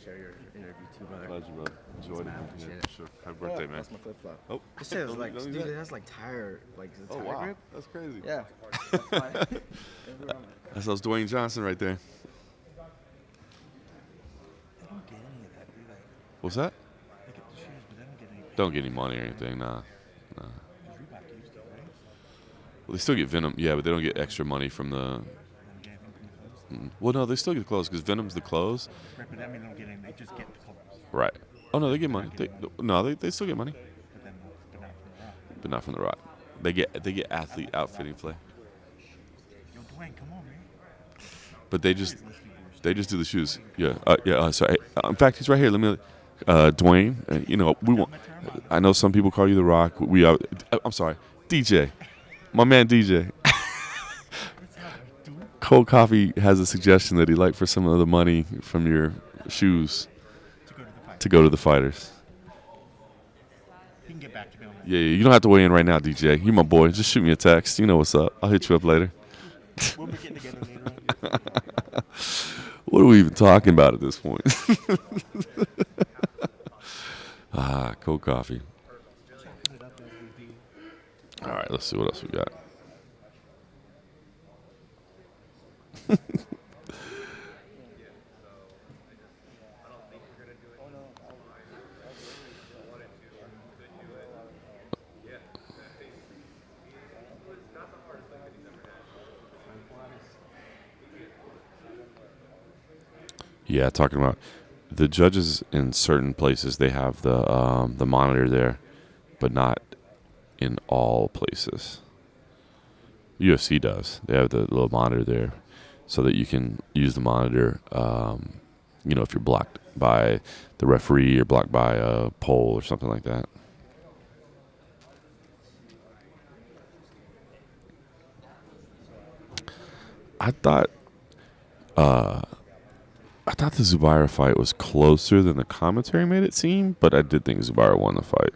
Share your interview too, brother. Pleasure, brother. Enjoyed it. Appreciate Yeah, it. sure. Happy birthday, man. That's my flip flop. Oh, This shit is like, Don't do dude, that. it has like tire, like the Oh, tire wow. grip. That's crazy. Yeah. That's why. That's Dwayne Johnson right there. They don't get any of that, do they? What's that? They get the shoes, but they don't get any. Don't get any money or anything, nah. Because Reebok used to, right? Well, they still get Venom, yeah, but they don't get extra money from the. Then gave them from the clothes. Well, no, they still get the clothes because Venom's the clothes. Right, but that means they don't get any. They just get the clothes. Right. Oh no, they get money. They still get money, But then, but not from the Rock. but not from the Rock. They get athlete outfitting play, Yo, Dwayne, come on, man. but they just do the shoes. Yeah. Sorry. In fact, he's right here. Let me. Dwayne, you know we want. I know some people call you the Rock. We are. I'm sorry, DJ, my man DJ. Cold Coffee has a suggestion that he'd like for some of the money from your shoes To go to the fight. to go to the fighters. He can get back to me on that. Yeah, you don't have to weigh in right now, DJ. You're my boy. Just shoot me a text. You know what's up. I'll hit you up later. We'll be getting together later on. What are we even talking about at this point? Cold coffee. All right, let's see what else we got. Yeah, talking about the judges in certain places, they have the monitor there, but not in all places. UFC does. They have the little monitor there, so that you can use the monitor. You know, if you're blocked by the referee or blocked by a pole or something like that. I thought the Zubaira fight was closer than the commentary made it seem, but I did think Zubaira won the fight.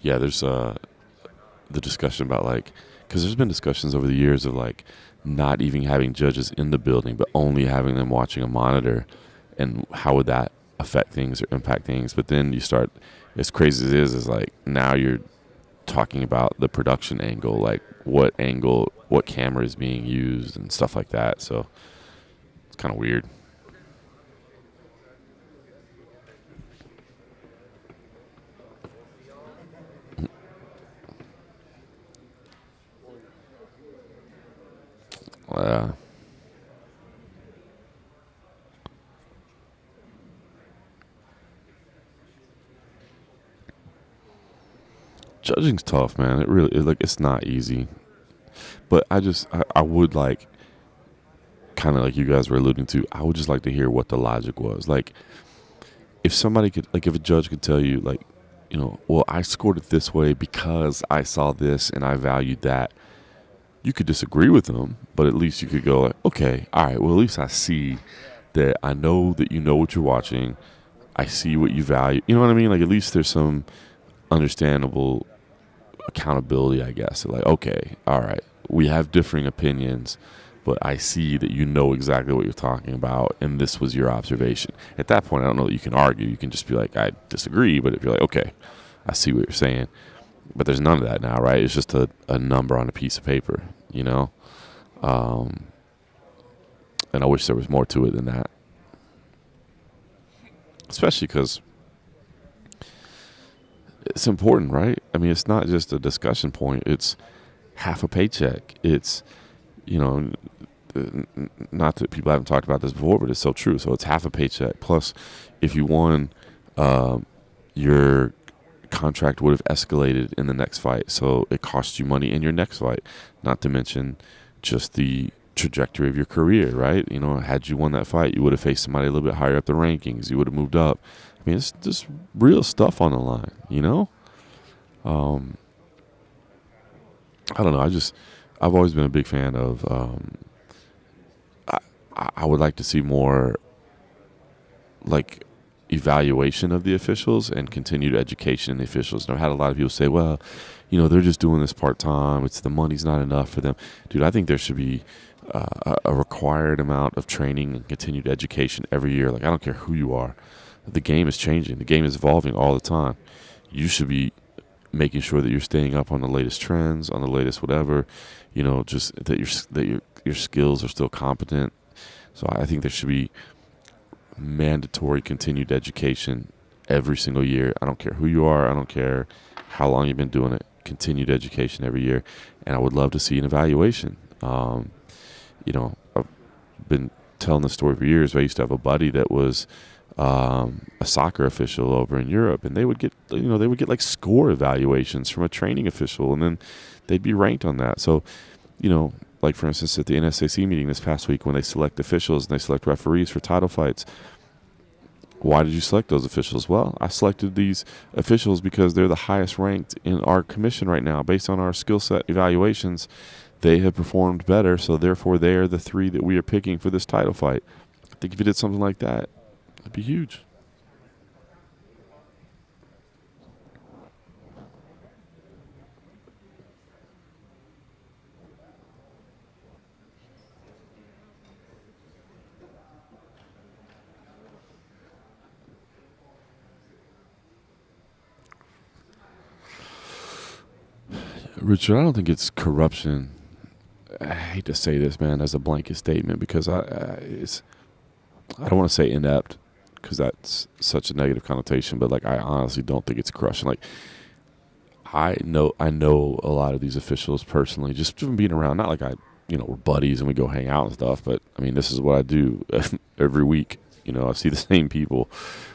Yeah, there's the discussion about, like, because there's been discussions over the years of, like, not even having judges in the building, but only having them watching a monitor, and how would that affect things or impact things. But then you start, as crazy as it is like now you're talking about the production angle, like what camera is being used and stuff like that. So it's kind of weird. Yeah. Judging's tough, man. It really like it's not easy. But I would like, kind of like you guys were alluding to, I would just like to hear what the logic was. Like, if somebody could, like, if a judge could tell you, like, well, I scored it this way because I saw this and I valued that. You could disagree with them, but at least you could go, like, okay, all right, well, at least I see that I know that you know what you're watching. I see what you value. You know what I mean? Like, at least there's some understandable accountability, I guess. Like, okay, all right, we have differing opinions, but I see that you know exactly what you're talking about, and this was your observation. At that point, I don't know that you can argue. You can just be like, I disagree, but if you're like, okay, I see what you're saying. But there's none of that now, right? It's just a number on a piece of paper, And I wish there was more to it than that. Especially because it's important, right? I mean, it's not just a discussion point. It's half a paycheck. It's, not that people haven't talked about this before, but it's so true. So it's half a paycheck. Plus, if you won, your contract would have escalated in the next fight. So it costs you money in your next fight. Not to mention just the trajectory of your career, right? Had you won that fight, you would have faced somebody a little bit higher up the rankings. You would have moved up. I mean, it's just real stuff on the line, I don't know. I've always been a big fan of, I would like to see more, like, evaluation of the officials and continued education in the officials. I've had a lot of people say, well, they're just doing this part-time. It's the money's not enough for them. Dude, I think there should be a required amount of training and continued education every year. Like, I don't care who you are. The game is changing. The game is evolving all the time. You should be making sure that you're staying up on the latest trends, on the latest whatever, just that your skills are still competent. So I think there should be mandatory continued education every single year. I don't care who you are. I don't care how long you've been doing it. Continued education every year. And I would love to see an evaluation. I've been telling this story for years. I used to have a buddy that was a soccer official over in Europe, and they would get like score evaluations from a training official, and then they'd be ranked on that. So, like for instance, at the NSAC meeting this past week, when they select officials and they select referees for title fights, why did you select those officials? Well, I selected these officials because they're the highest ranked in our commission right now. Based on our skill set evaluations, they have performed better, so therefore they are the 3 that we are picking for this title fight. I think if you did something like that, that'd be huge. Richard, I don't think it's corruption. I hate to say this, man, as a blanket statement, because I don't want to say inept, because that's such a negative connotation, but like I honestly don't think it's corruption. Like I know a lot of these officials personally, just from being around. Not like we're buddies and we go hang out and stuff, but I mean, this is what I do every week. I see the same people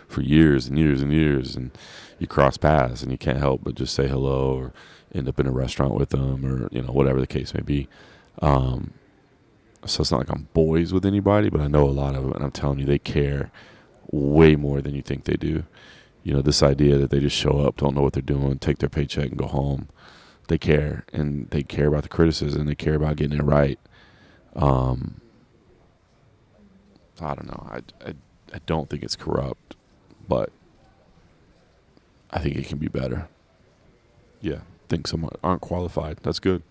for years and years and years, and you cross paths and you can't help but just say hello or end up in a restaurant with them, or whatever the case may be. So it's not like I'm boys with anybody, but I know a lot of them, and I'm telling you, they care way more than you think they do. This idea that they just show up, don't know what they're doing, take their paycheck and go home. They care, and they care about the criticism. They care about getting it right. I don't know. I don't think it's corrupt, but I think it can be better. Yeah, think some aren't qualified. That's good.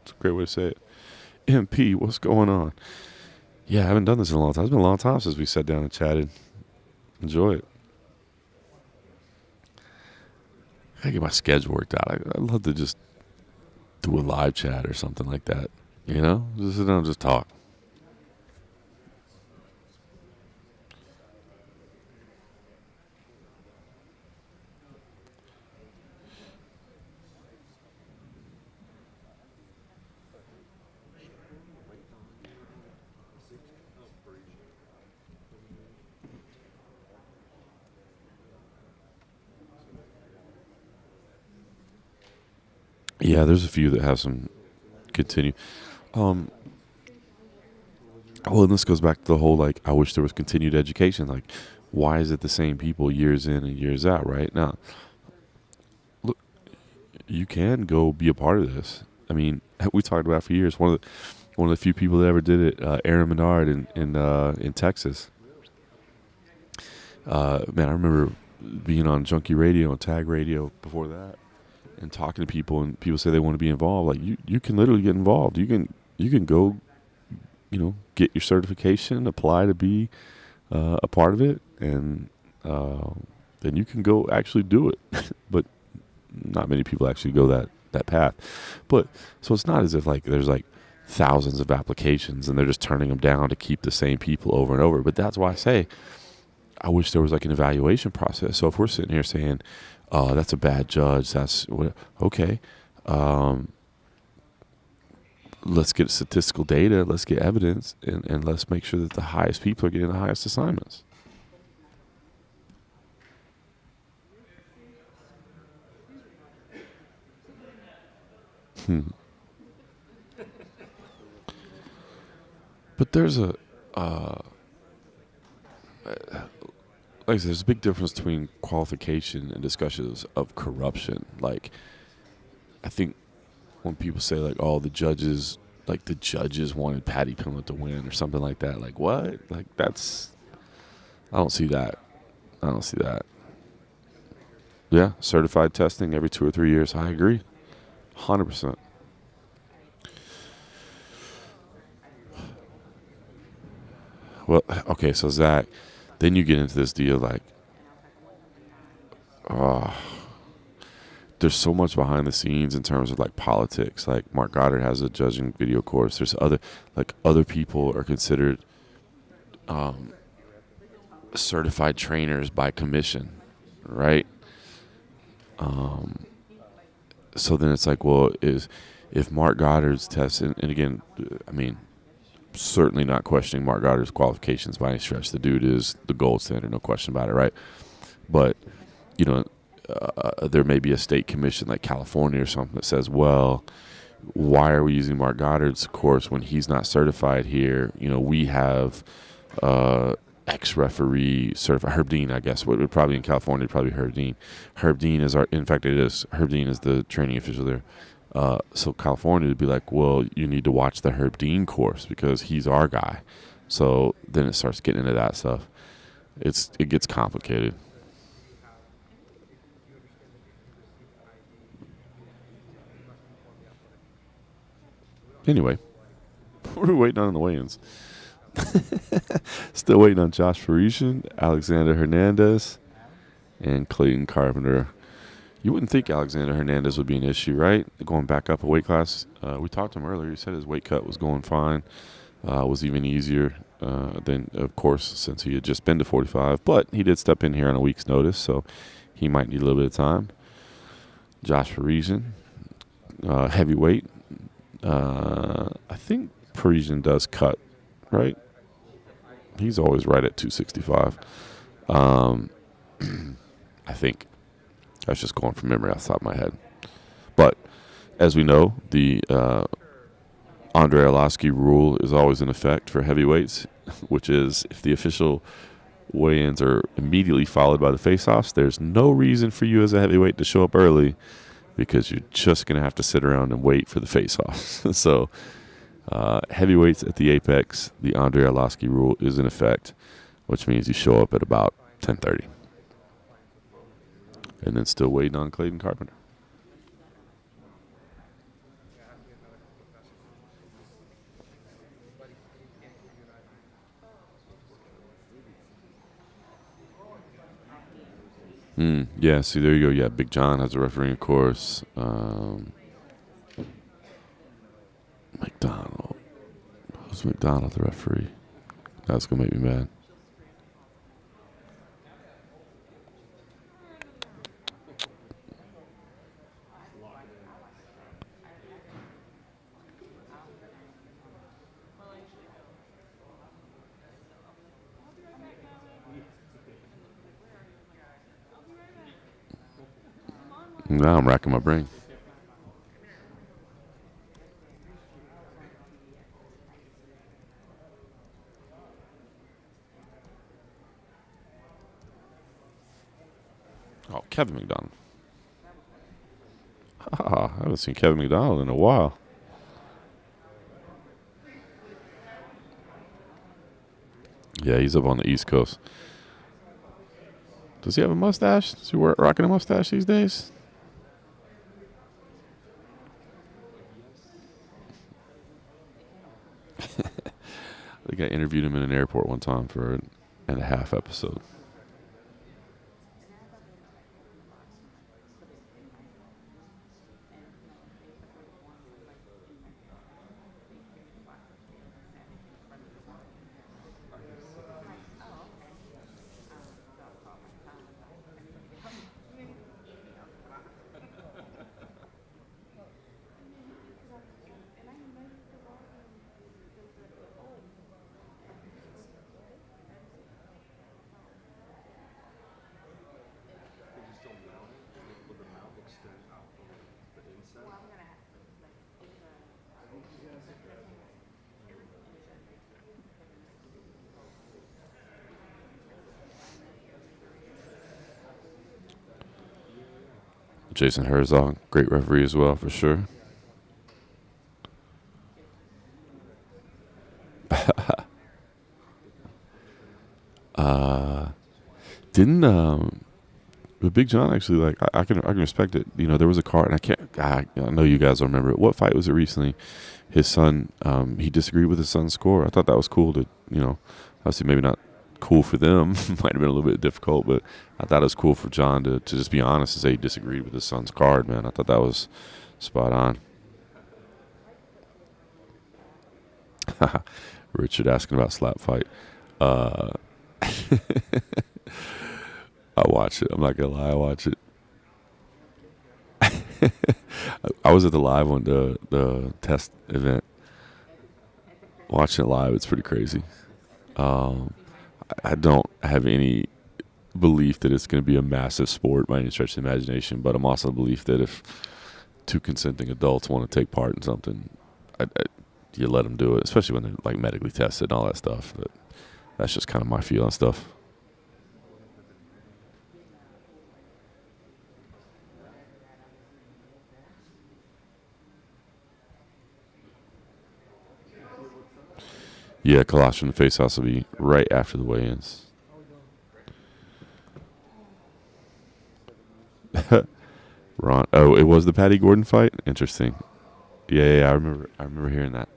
It's a great way to say it. MP, what's going on? Yeah, I haven't done this in a long time. It's been a long time since we sat down and chatted. Enjoy it. I gotta get my schedule worked out. I'd love to just do a live chat or something like that. You know, just sit down and just talk. Yeah, there's a few that have some continue. Well, and this goes back to the whole like, I wish there was continued education. Like, why is it the same people years in and years out? Right now, look, you can go be a part of this. I mean, we talked about it for years. One of the few people that ever did it, Erin in Texas. Man, I remember being on Junkie Radio and Tag Radio before that, and talking to people, and people say they want to be involved. Like you can literally get involved. You can go, get your certification, apply to be a part of it, and then you can go actually do it. But not many people actually go that path. But so it's not as if like there's like thousands of applications and they're just turning them down to keep the same people over and over. But that's why I say I wish there was like an evaluation process. So if we're sitting here saying, that's a bad judge, okay. Let's get statistical data, let's get evidence, and let's make sure that the highest people are getting the highest assignments. But there's like I said, there's a big difference between qualification and discussions of corruption. Like, I think when people say like, "Oh, the judges wanted Patty Pimlet to win" or something like that, like what? Like I don't see that. I don't see that. Yeah, certified testing every 2 or 3 years. I agree, 100%. Well, okay, so Zach, then you get into this deal like, there's so much behind the scenes in terms of like politics. Like Mark Goddard has a judging video course. There's other people are considered certified trainers by commission, right? So then it's like, well, if Mark Goddard's test, and again, I mean, certainly not questioning Mark Goddard's qualifications by any stretch. The dude is the gold standard, no question about it, right? But there may be a state commission like California or something that says, well, why are we using Mark Goddard's course when he's not certified here? We have ex-referee certified Herb Dean, I guess. What would probably in California probably Herb Dean. Herb Dean is in fact it is. Herb Dean is the training official there. So California would be like, well, you need to watch the Herb Dean course because he's our guy. So then it starts getting into that stuff. It gets complicated. Anyway, what are we waiting on in the weigh-ins? Still waiting on Josh Parisian, Alexander Hernandez, and Clayton Carpenter. You wouldn't think Alexander Hernandez would be an issue, right? Going back up a weight class. We talked to him earlier. He said his weight cut was going fine. Was even easier than, of course, since he had just been to 45. But he did step in here on a week's notice, so he might need a little bit of time. Josh Parisian, heavyweight. I think Parisian does cut, right? He's always right at 265. I think. I was just going from memory off the top of my head. But as we know, the Andre Arlovsky rule is always in effect for heavyweights, which is if the official weigh-ins are immediately followed by the face-offs, there's no reason for you as a heavyweight to show up early because you're just going to have to sit around and wait for the face-offs. So heavyweights at the Apex, the Andre Arlovsky rule is in effect, which means you show up at about 10:30. And then still waiting on Clayton Carpenter. Yeah, see, there you go. Yeah, Big John has a referee, of course. McDonald. Who's McDonald, the referee? That's going to make me mad. Now I'm racking my brain. Oh, Kevin McDonald. I haven't seen Kevin McDonald in a while. Yeah, he's up on the East Coast. Does he have a mustache? Is he rocking a mustache these days? I think I interviewed him in an airport one time for an and a half episode. Jason Herzog, great referee as well, for sure. Didn't but Big John actually, like, I can respect it. You know, there was a card, and I know you guys don't remember it. What fight was it recently? His son, he disagreed with his son's score. I thought that was cool to, you know, obviously maybe not cool for them. Might have been a little bit difficult, but I thought it was cool for John to just be honest and say he disagreed with his son's card, man. I thought that was spot on. Richard asking about slap fight. I watch it. I'm not gonna lie, I watch it. I was at the live one, the test event. Watching it live, it's pretty crazy. I don't have any belief that it's going to be a massive sport by any stretch of the imagination, but I'm also belief that if two consenting adults want to take part in something, you let them do it, especially when they're like medically tested and all that stuff. But that's just kind of my feel on stuff. Yeah, Colostrum and faceoffs will be right after the weigh-ins. Ron, oh, it was the Patty Gordon fight. Interesting. Yeah, I remember hearing that.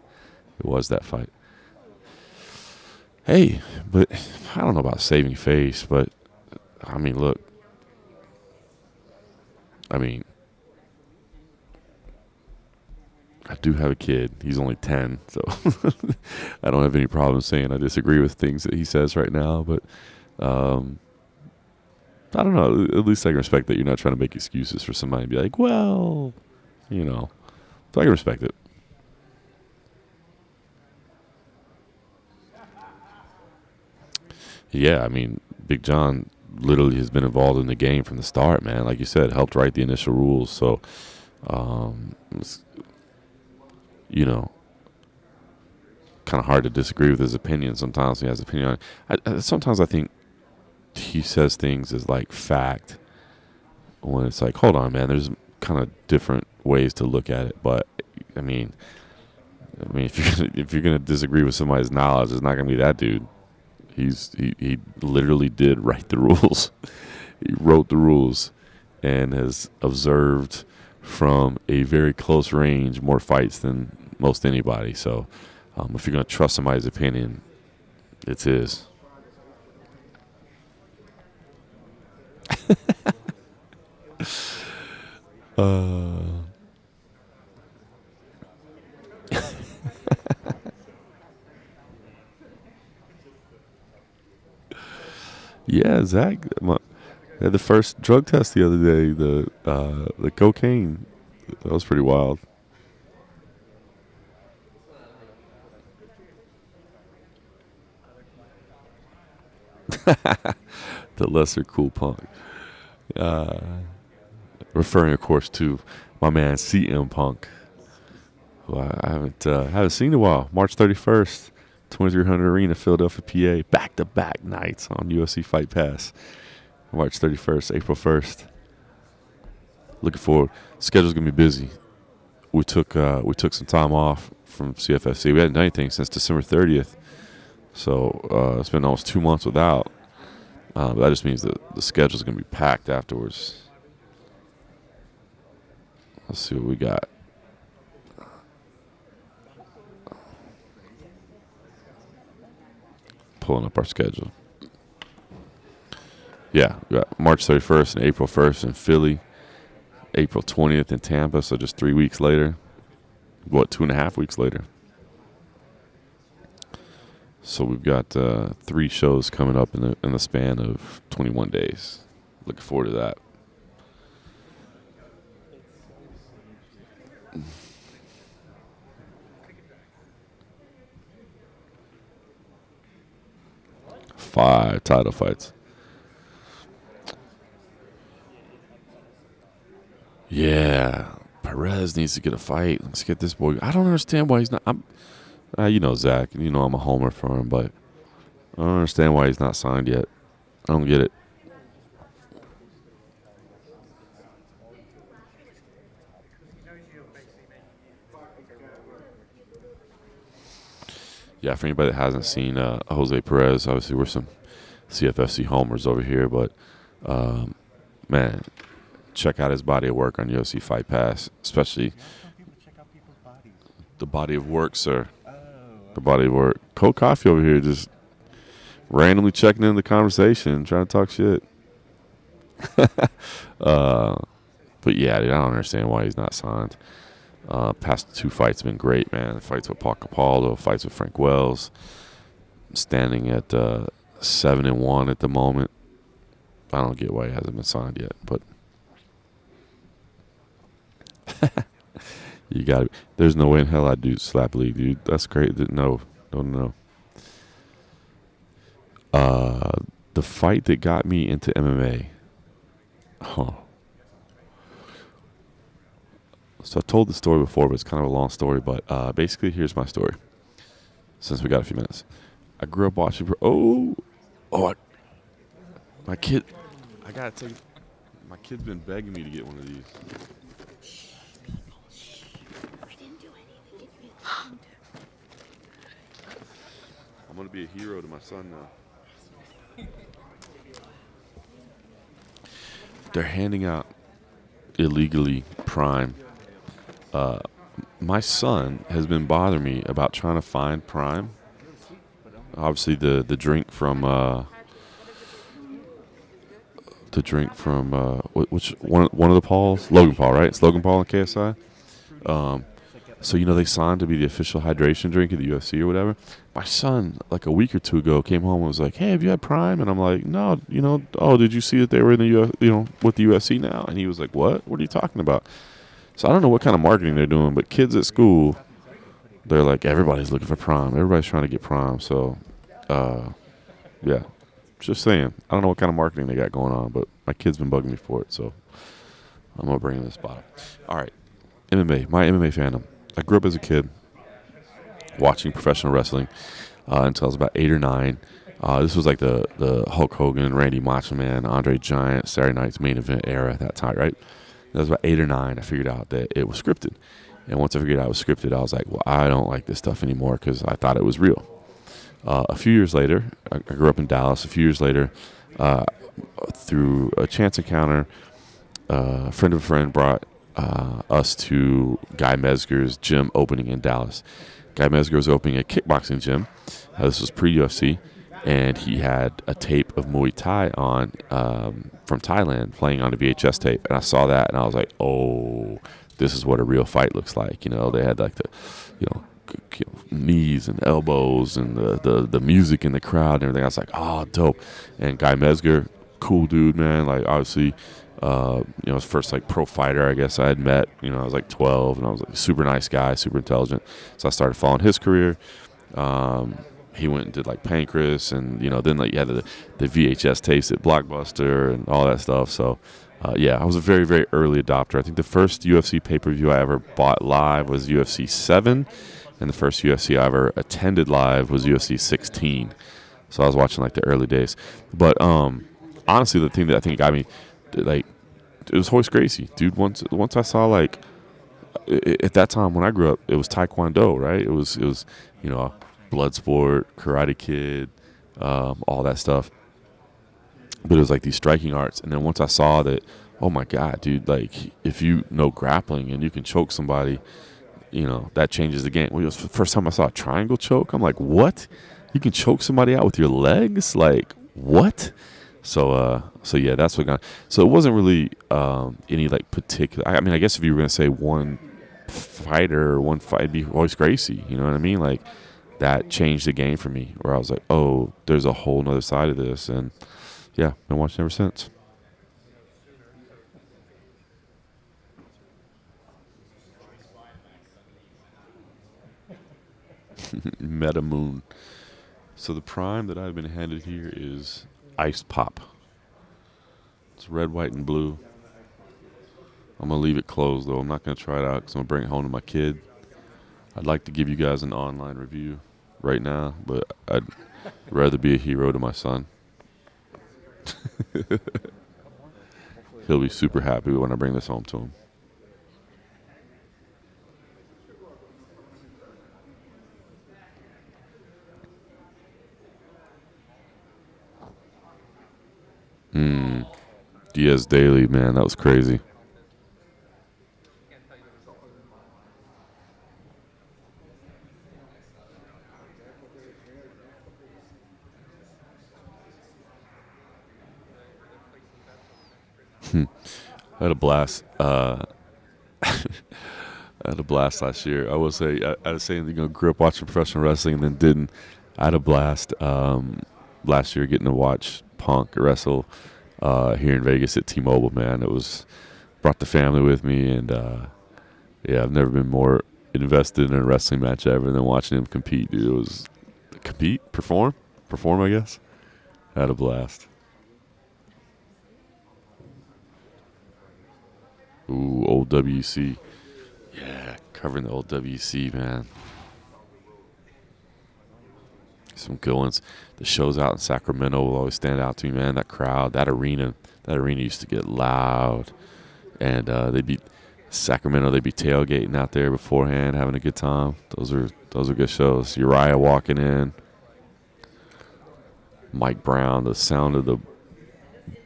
It was that fight. Hey, but I don't know about saving face, but I mean, look. I mean, I do have a kid. He's only 10, so I don't have any problem saying I disagree with things that he says right now. But I don't know. At least I can respect that you're not trying to make excuses for somebody and be like, well, you know. So I can respect it. Yeah, I mean, Big John literally has been involved in the game from the start, man. Like you said, helped write the initial rules. So, it's, you know, kind of hard to disagree with his opinion. Sometimes he has opinion on it. Sometimes I think he says things as like fact when it's like, hold on, man, there's kind of different ways to look at it. But I mean, if you're gonna disagree with somebody's knowledge, it's not gonna be that dude. He literally did write the rules. He wrote the rules and has observed from a very close range more fights than most anybody. So if you're gonna trust somebody's opinion, it's his. Yeah, Zach. Had the first drug test the other day. The cocaine. That was pretty wild. The lesser cool punk. Referring, of course, to my man CM Punk, who I haven't seen in a while. March 31st, 2300 Arena, Philadelphia, PA. Back-to-back nights on UFC Fight Pass. March 31st, April 1st. Looking forward. Schedule's gonna be busy. We took some time off from CFFC. We hadn't done anything since December 30th, so it's been almost 2 months without. But that just means that the schedule's gonna be packed afterwards. Let's see what we got. Pulling up our schedule. Yeah, we got March 31st and April 1st in Philly, April 20th in Tampa, so just 3 weeks later. 2.5 weeks later. So we've got 3 shows coming up in the span of 21 days. Looking forward to that. Five title fights. Yeah, Perez needs to get a fight. Let's get this boy. I don't understand why he's not. You know Zach. You know I'm a homer for him, but I don't understand why he's not signed yet. I don't get it. Yeah, for anybody that hasn't seen Jose Perez, obviously we're some CFFC homers over here, but man, check out his body of work on UFC Fight Pass, especially the body of work, sir. The body of work. Cold Coffee over here just randomly checking in the conversation, trying to talk shit. But yeah, dude, I don't understand why he's not signed. Past 2 fights have been great, man. Fights with Paul Capaldo, fights with Frank Wells. Standing at 7-1 at the moment. I don't get why he hasn't been signed yet, but you got it. There's no way in hell I'd do Slap League, dude. That's great. No. The fight that got me into MMA. So I told the story before, but it's kind of a long story. But basically, here's my story. Since we got a few minutes, I grew up watching. My kid. I gotta tell you, my kid's been begging me to get one of these. I'm gonna be a hero to my son now. They're handing out illegally Prime. My son has been bothering me about trying to find Prime. Obviously, the drink from which one of the Pauls? Logan Paul, right? It's Logan Paul and KSI. So they signed to be the official hydration drink of the UFC or whatever. My son, like a week or 2 ago, came home and was like, "Hey, have you had Prime?" And I'm like, "No, did you see that they were in the with the UFC now?" And he was like, "What? What are you talking about?" So I don't know what kind of marketing they're doing, but kids at school, they're like, everybody's looking for Prime. Everybody's trying to get Prime. So, yeah, just saying. I don't know what kind of marketing they got going on, but my kid's been bugging me for it, so I'm gonna bring in this bottle. All right, MMA, my MMA fandom. I grew up as a kid watching professional wrestling until I was about 8 or 9. This was like the Hulk Hogan, Randy Macho Man, Andrade Giant, Saturday Night's Main Event era at that time, right? That was about 8 or 9. I figured out that it was scripted. And once I figured out it was scripted, I was like, well, I don't like this stuff anymore because I thought it was real. A few years later, I grew up in Dallas. A few years later, through a chance encounter, a friend of a friend brought us to Guy Mesger's gym opening in Dallas. Guy Mesger was opening a kickboxing gym. This was pre-UFC. and he had a tape of Muay Thai on from Thailand playing on a VHS tape, and I saw that, and I was like, oh, this is what a real fight looks like. You know, they had like the, knees and elbows and the music in the crowd and everything. I was like, oh, dope. And Guy Mesger, cool dude, man. Like, obviously, his first like pro fighter, I guess, I had met. You know, I was like 12, and I was like a super nice guy, super intelligent. So I started following his career. He went and did like Pancreas, and then like you had the VHS tapes at Blockbuster and all that stuff. So I was a very, very early adopter. I think the first UFC pay-per-view I ever bought live was UFC 7, and the first UFC I ever attended live was UFC 16. So I was watching like the early days. But honestly, the thing that I think got me, like, it was Hoist Gracie, dude. Once I saw, like, at that time when I grew up, it was Taekwondo, right? It was Bloodsport, Karate Kid, all that stuff. But it was like these striking arts. And then once I saw that, oh my God, dude, like, if you know grappling and you can choke somebody, that changes the game. It was the first time I saw a triangle choke. I'm like, what? You can choke somebody out with your legs? Like, what? So yeah, that's what got. So it wasn't really any like particular. I mean, I guess if you were gonna say one fighter or one fight, it'd be Royce Gracie. You know what I mean? Like, that changed the game for me. Where I was like, oh, there's a whole nother side of this, and yeah, been watching ever since. Meta Moon. So the prime that I've been handed here is Ice Pop. It's red, white, and blue. I'm going to leave it closed, though. I'm not going to try it out because I'm going to bring it home to my kid. I'd like to give you guys an online review right now, but I'd rather be a hero to my son. He'll be super happy when I bring this home to him. Diaz Daily, man, that was crazy. I had a blast. I had a blast last year. I will say, I was saying, grew up watching professional wrestling and then didn't. I had a blast last year getting to watch Punk wrestle here in Vegas at T-Mobile, man. It was, brought the family with me, and I've never been more invested in a wrestling match ever than watching him compete, dude. It was perform, I guess. I had a blast. Ooh, old WC. Yeah, covering the old WC, man. Some good ones. The shows out in Sacramento will always stand out to me, man. That crowd, that arena used to get loud. And they'd be tailgating out there beforehand, having a good time. Those are good shows. Uriah walking in. Mike Brown, the sound of the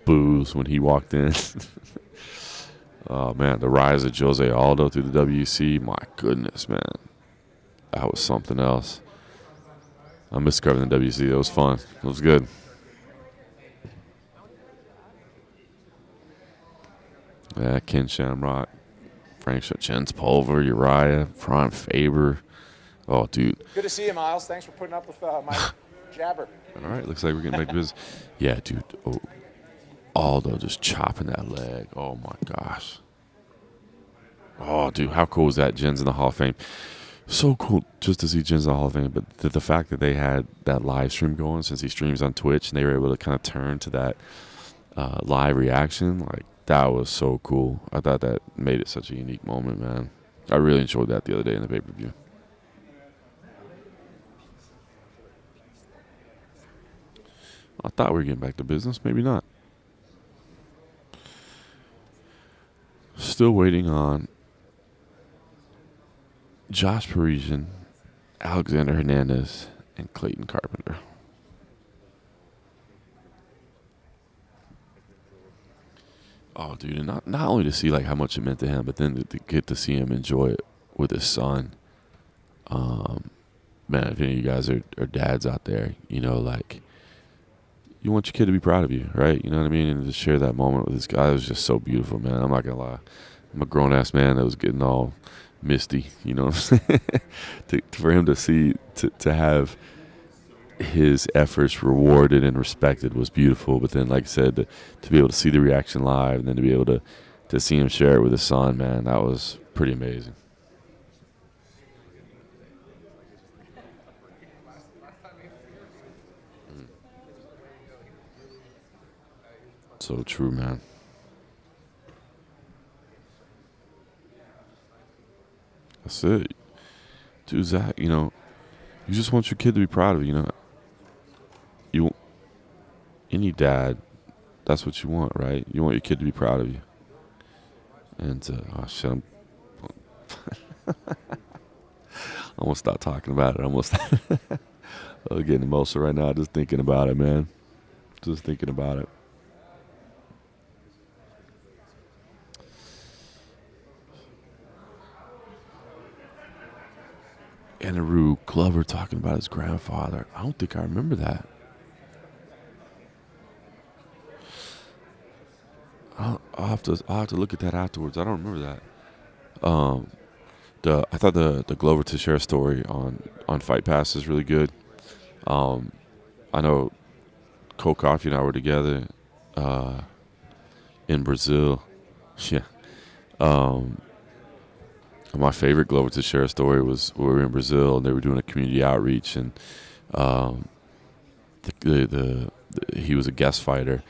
boos when he walked in. Oh, man, the rise of Jose Aldo through the WC. My goodness, man. That was something else. I miss covering the WC. It was fun. It was good. Yeah, Ken Shamrock, Frank Jens Pulver, Uriah, Ron Faber. Oh, dude. Good to see you, Miles. Thanks for putting up with my jabber. All right, looks like we're getting back to business. Yeah, dude. Oh, Aldo just chopping that leg. Oh, my gosh. Oh, dude, how cool was that? Jen's in the Hall of Fame. So cool just to see Jen's in the Hall of Fame. But the fact that they had that live stream going, since he streams on Twitch, and they were able to kind of turn to that live reaction, like, that was so cool. I thought that made it such a unique moment, man. I really enjoyed that the other day in the pay-per-view. I thought we were getting back to business. Maybe not. Still waiting on Josh Parisian, Alexander Hernandez, and Clayton Carpenter. Oh, dude, and not only to see like how much it meant to him, but then to get to see him enjoy it with his son. Man, if any of you guys are dads out there, like you want your kid to be proud of you, right? You know what I mean? And to share that moment with this guy, it was just so beautiful, man. I'm not gonna lie. I'm a grown ass man that was getting all misty, you know what I'm saying? For him to see, to have his efforts rewarded and respected was beautiful. But then, like I said, to be able to see the reaction live and then to be able to see him share it with his son, man, that was pretty amazing. So true, man. That's it. Dude, Zach, you know, you just want your kid to be proud of you, you know. Any dad, that's what you want, right? You want your kid to be proud of you. And, oh shit, I'm almost stop talking about it. I'm getting emotional right now just thinking about it, man. Just thinking about it. Andrade Glover talking about his grandfather. I don't think I remember that. I'll have to look at that afterwards. I don't remember that. I thought the Glover Teixeira story on Fight Pass is really good. I know Cole Coffey and I were together in Brazil. Yeah. My favorite Glover Teixeira story was we were in Brazil and they were doing a community outreach, and he was a guest fighter,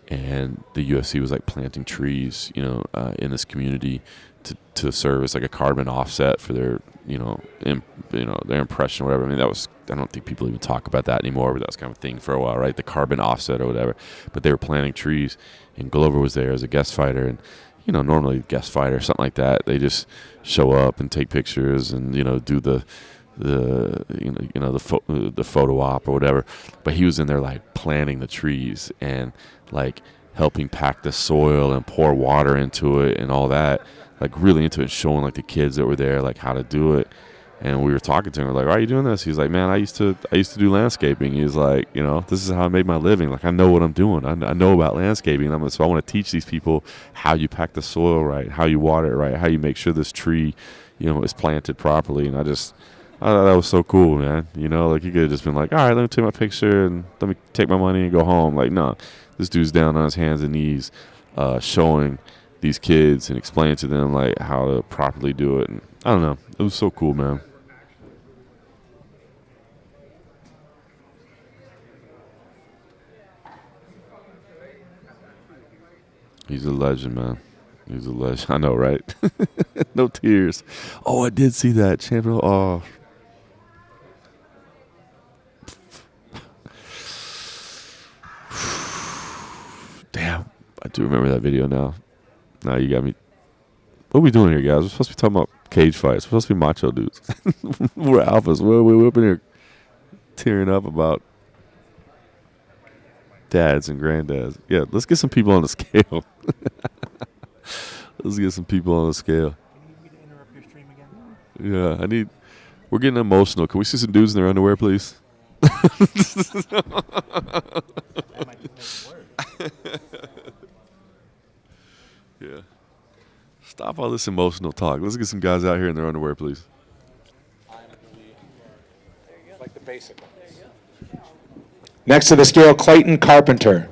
and the UFC was like planting trees, you know, in this community to serve as like a carbon offset for their, their impression or whatever. I mean, I don't think people even talk about that anymore, but that was kind of a thing for a while, right? The carbon offset or whatever. But they were planting trees, and Glover was there as a guest fighter, and you know, normally guest fighter, something like that, they just show up and take pictures and, you know, do the photo op or whatever. But he was in there like planting the trees and like helping pack the soil and pour water into it and all that, like really into it, showing like the kids that were there like how to do it. And we were talking to him, we're like, why are you doing this? He's like, man, I used to do landscaping. He's like, you know, this is how I made my living. Like, I know what I'm doing. I know about landscaping. So I want to teach these people how you pack the soil right, how you water it right, how you make sure this tree, you know, is planted properly. And I thought that was so cool, man. You know, like, you could have just been like, all right, let me take my picture and let me take my money and go home. Like, no, this dude's down on his hands and knees showing these kids and explaining to them, like, how to properly do it. And I don't know. It was so cool, man. He's a legend, man. He's a legend. I know, right? No tears. Oh, I did see that. Champion. Oh. Damn. I do remember that video now. Now you got me. What are we doing here, guys? We're supposed to be talking about cage fights. We're supposed to be macho dudes. We're alphas. We're up in here tearing up about dads and grandads. Yeah, let's get some people on the scale. Let's get some people on the scale. Can you need me to interrupt your stream again? Yeah, we're getting emotional. Can we see some dudes in their underwear, please? That might make it work. Yeah. Stop all this emotional talk. Let's get some guys out here in their underwear, please. Like the basic. Next to the scale, Clayton Carpenter.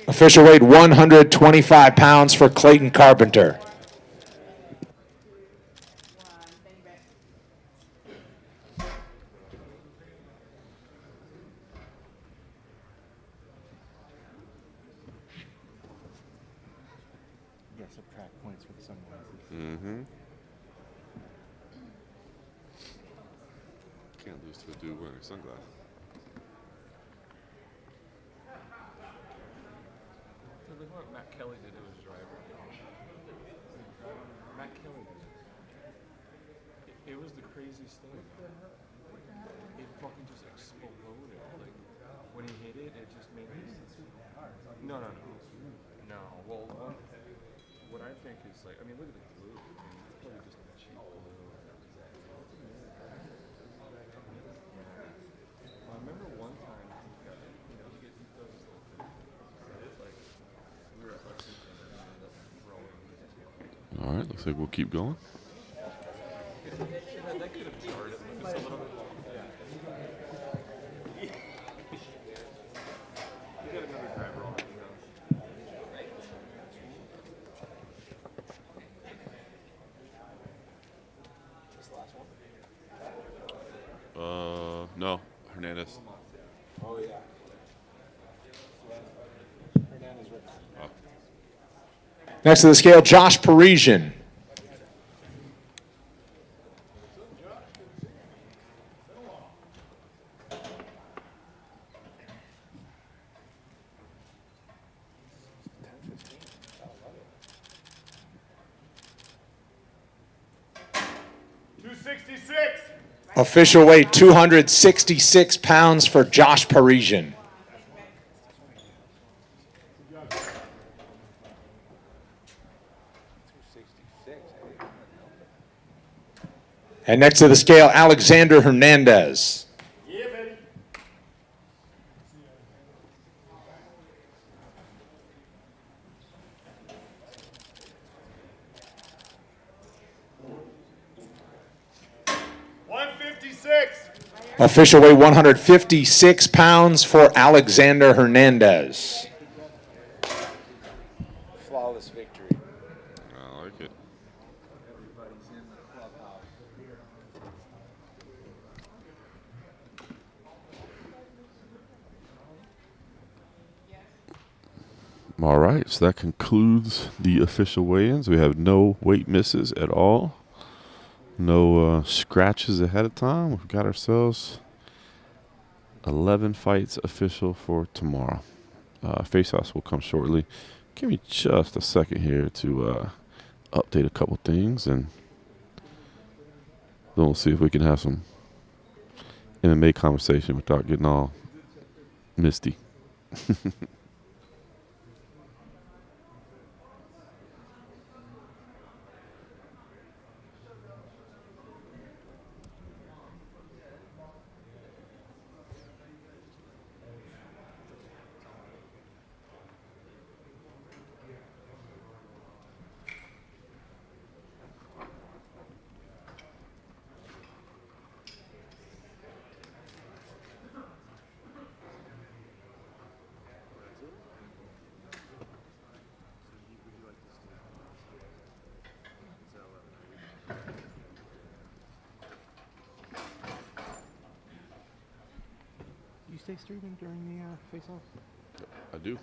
Official weight 125 pounds for Clayton Carpenter. Yeah, subtract points for the sunglasses. Mm-hmm. Can't lose to a dude wearing sunglasses. Look what Matt Kelly did to his driver. Matt Kelly. It was the craziest thing. It fucking just exploded. Like when he hit it, it just made me. No. Well, what I think is like, I mean, look at the glue. I mean, it's probably just cheap glue. I remember one time, you know, he does this little thing. It's like we were at Lexington and we ended up throwing. All right, looks like we'll keep going. That could have jarred it just a little bit. You got another driver on it, you know. This last one? No, Hernandez. Oh, yeah. Next to the scale, Josh Parisian. Official weight 266 pounds for Josh Parisian. And next to the scale, Alexander Hernandez. Yeah, baby. Official weight 156 pounds for Alexander Hernandez. Flawless victory. I like it. Everybody's in the clubhouse. All right, so that concludes the official weigh-ins. We have no weight misses at all. No scratches ahead of time. We've got ourselves 11 fights official for tomorrow. Faceoffs will come shortly. Give me just a second here to update a couple things, and then we'll see if we can have some MMA conversation without getting all misty. You stay streaming during the face-off? I do.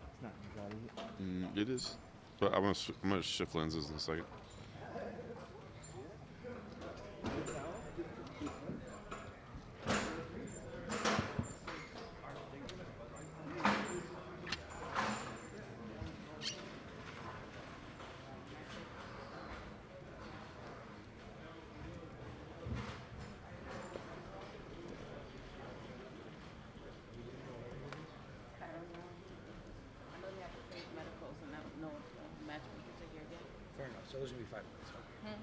It's not Andrade, is it? It is, but I'm gonna shift lenses in a second. Fair enough. So those would be 5 minutes. Okay.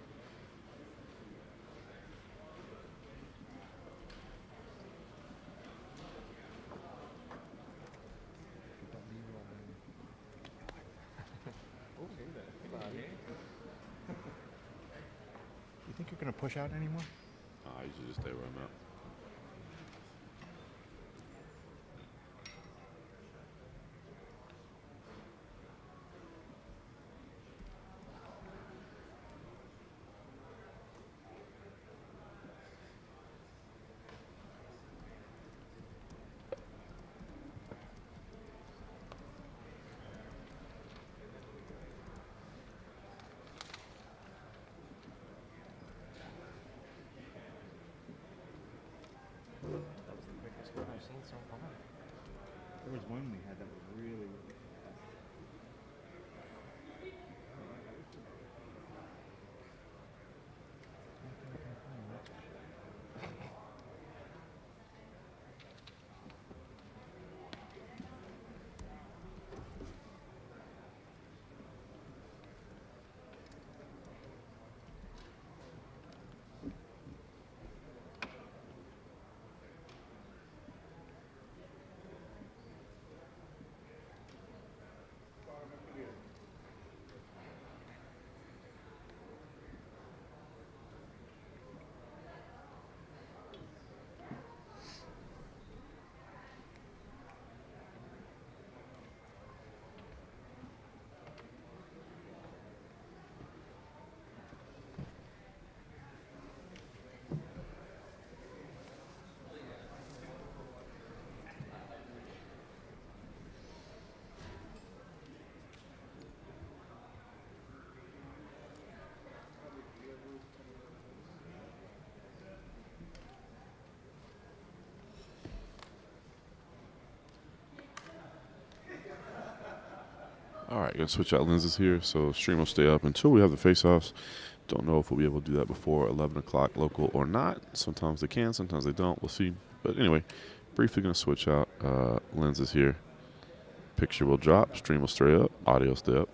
You think you're going to push out anymore? I usually just stay where I'm at. There was one we had that was really, really fast. All right, gonna switch out lenses here, so stream will stay up until we have the face-offs. Don't know if we'll be able to do that before 11 o'clock local or not. Sometimes they can, sometimes they don't. We'll see. But anyway, briefly gonna switch out lenses here. Picture will drop, stream will stay up, audio will stay up.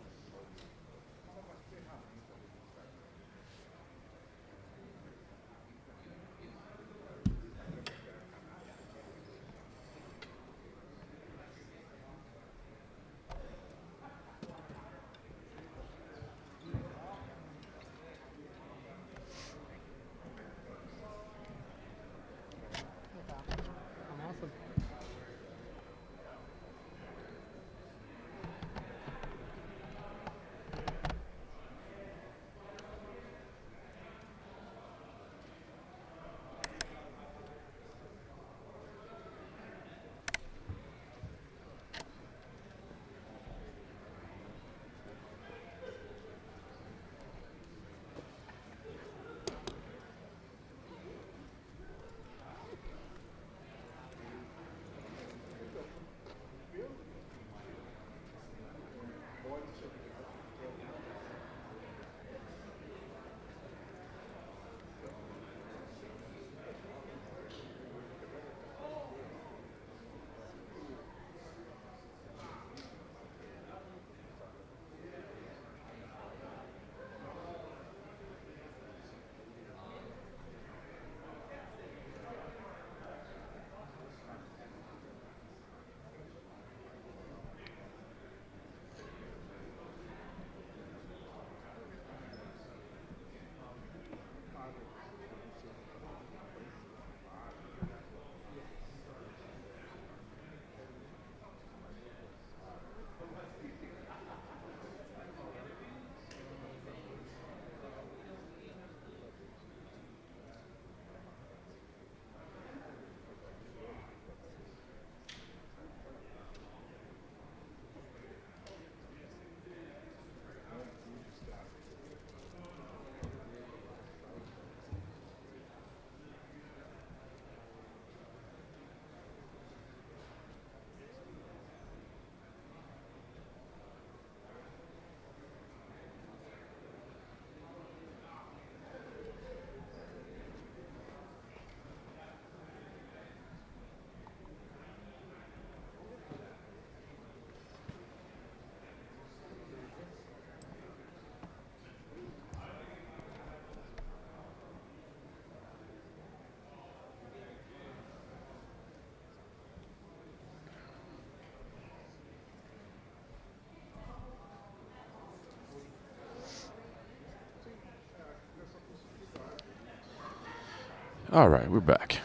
All right, we're back.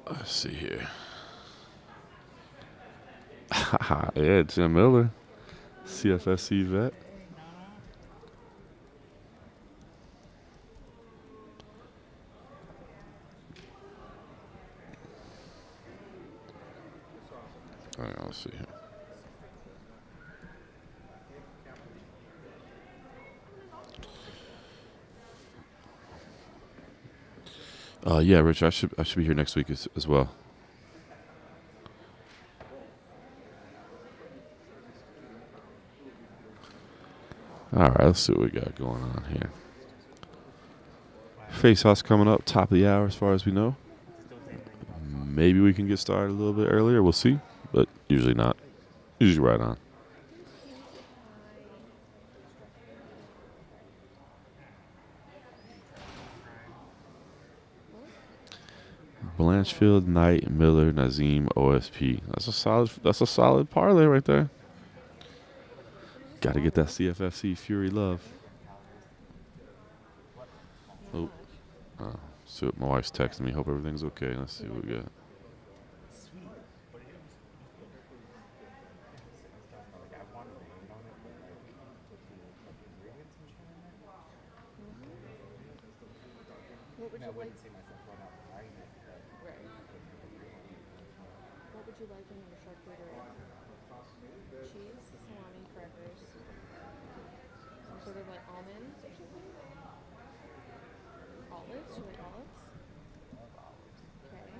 Let's see here. Yeah, Jim Miller, CFSC vet. All right, let's see here. Yeah, Rich, I should be here next week as well. All right, let's see what we got going on here. Face-offs coming up, top of the hour as far as we know. Maybe we can get started a little bit earlier. We'll see, but usually not. Usually right on. Blanchfield, Knight, Miller, Nazim, OSP. That's a solid parlay right there. Got to get that CFFC Fury love. Oh, so my wife's texting me. Hope everything's okay. Let's see what we got. What would you like? Right. What would you like in your charcuterie? Cheese, salami, crackers, some sort of like almonds or something? Olives? You like olives? Okay.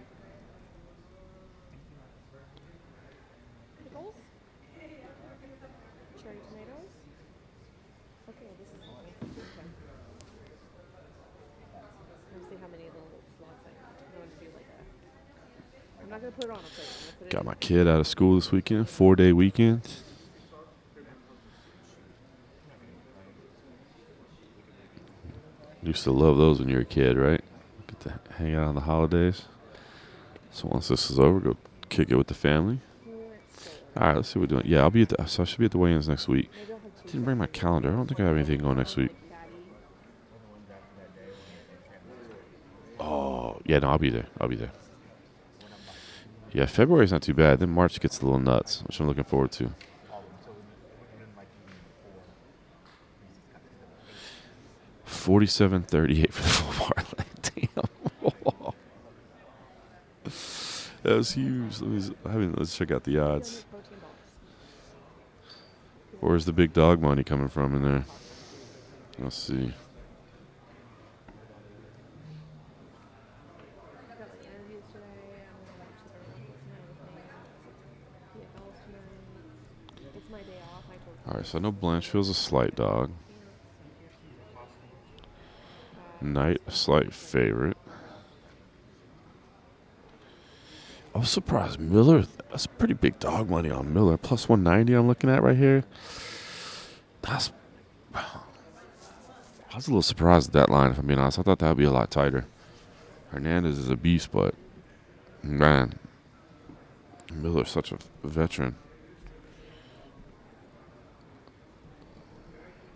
Pickles? Cherry tomatoes? Okay, this is okay. Let's see how many little slots I have. I'm going to do like a. I'm not going to put it on a plate. I'm gonna put it Got in my kid out of school this weekend. 4-day weekend. Used to love those when you were a kid, right? Get to hang out on the holidays. So once this is over, go kick it with the family. All right, let's see what we're doing. Yeah, I'll be at the. So I should be at the weigh-ins next week. Maybe I'll have two. Didn't bring my calendar. I don't think I have anything going next week. Oh, yeah, no, I'll be there. I'll be there. Yeah, February's not too bad. Then March gets a little nuts, which I'm looking forward to. 47.38 for the full parlay. Damn. That was huge. Let's check out the odds. Where's the big dog money coming from in there? Let's see. All right, so I know Blanchfield's a slight dog. Knight, a slight favorite. I was surprised. Miller, that's pretty big dog money on Miller. Plus 190 I'm looking at right here. I was a little surprised at that line, if I'm being honest. I thought that would be a lot tighter. Hernandez is a beast, but, man, Miller's such a veteran.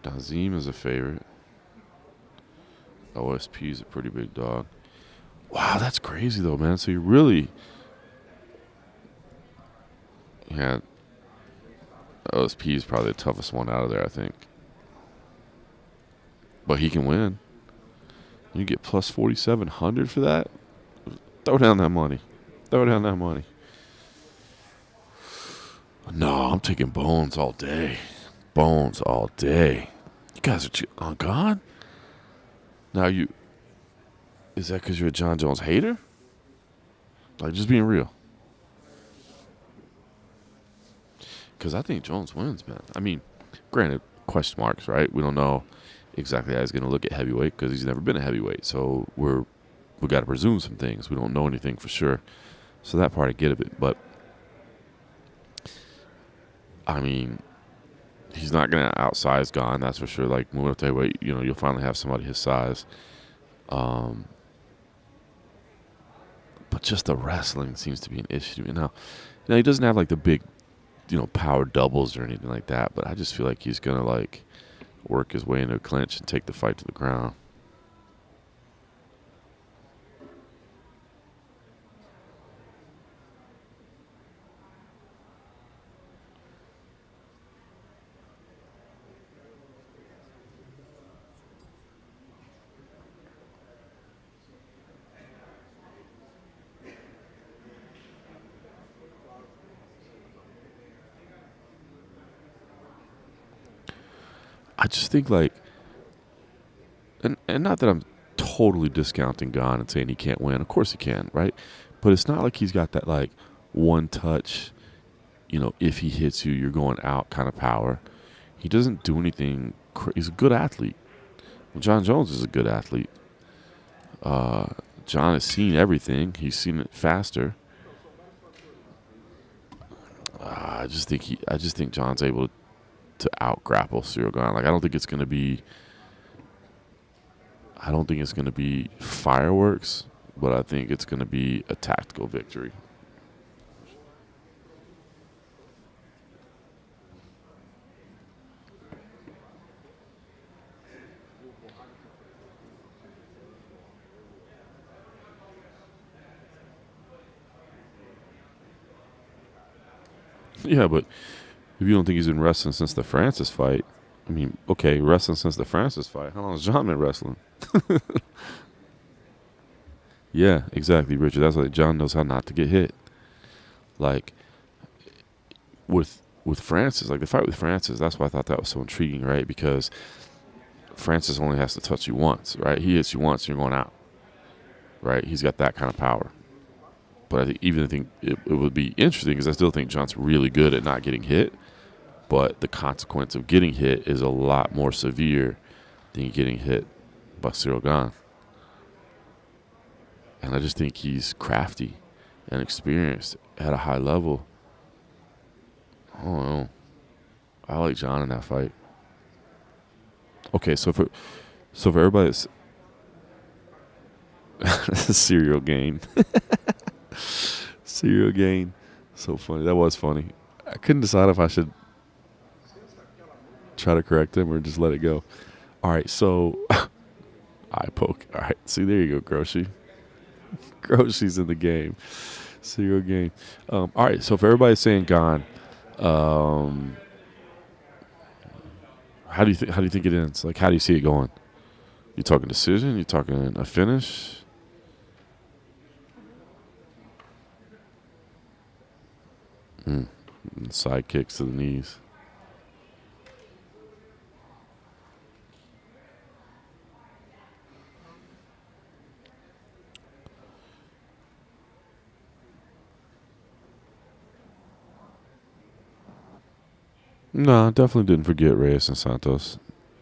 Nazim is a favorite. OSP is a pretty big dog. Wow, that's crazy, though, man. So you really... Yeah, OSP is probably the toughest one out of there, I think. But he can win. You get plus 4,700 for that? Throw down that money. Throw down that money. No, I'm taking Bones all day. Bones all day. You guys are gone? Now is that because you're a John Jones hater? Like, just being real. Because I think Jones wins, man. I mean, granted, question marks, right? We don't know exactly how he's going to look at heavyweight because he's never been a heavyweight. So we got to presume some things. We don't know anything for sure. So that part I get of it. But, I mean, he's not going to outsize Gone, that's for sure. Like, moving up to heavyweight, you'll finally have somebody his size. But just the wrestling seems to be an issue. Now, he doesn't have, like, the big, power doubles or anything like that. But I just feel like he's going to, like, work his way into a clinch and take the fight to the ground. I just think, like, and not that I'm totally discounting Gone and saying he can't win. Of course he can, right? But it's not like he's got that, like, one touch, if he hits you, you're going out kind of power. He doesn't do anything he's a good athlete. John Jones is a good athlete. John has seen everything. He's seen it faster. I just think John's able to out grapple Cyril Gane. Like I don't think it's gonna be fireworks, but I think it's gonna be a tactical victory. Yeah, but if you don't think he's been wrestling since the Francis fight, I mean, okay, wrestling since the Francis fight. How long has John been wrestling? Yeah, exactly, Richard. That's like John knows how not to get hit. Like with Francis, like the fight with Francis, that's why I thought that was so intriguing, right? Because Francis only has to touch you once, right? He hits you once, you're going out, right? He's got that kind of power. But I think it would be interesting because I still think John's really good at not getting hit. But the consequence of getting hit is a lot more severe than getting hit by Cyril Gane. And I just think he's crafty and experienced at a high level. I don't know. I like John in that fight. Okay, so for everybody that's Serial Gain. Serial Gain. So funny. That was funny. I couldn't decide if I should try to correct him or just let it go. All right, so eye poke. All right, see, there you go, Groshi. Groshi's in the game. Serial Gain. All right, so if everybody's saying Gane, how do you think it ends? Like, how do you see it going? You talking decision? You talking a finish? Side kicks to the knees. No, definitely didn't forget Reyes and Santos.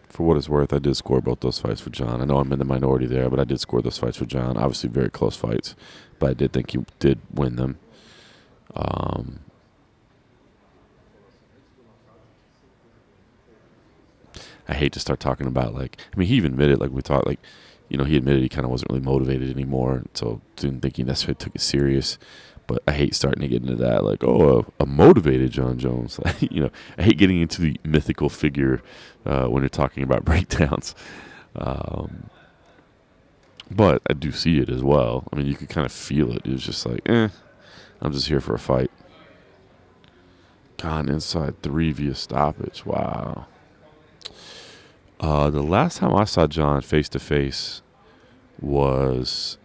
For what it's worth, I did score both those fights for John. I know I'm in the minority there, but I did score those fights for John. Obviously, very close fights, but I did think he did win them. I hate to start talking about, like, I mean, he even admitted, like, we thought, like, he admitted he kind of wasn't really motivated anymore, so didn't think he necessarily took it serious. But I hate starting to get into that, like, a motivated John Jones. Like, I hate getting into the mythical figure when you're talking about breakdowns. But I do see it as well. I mean, you could kind of feel it. It was just like, I'm just here for a fight. Gone inside 3 via stoppage. Wow. The last time I saw John face-to-face was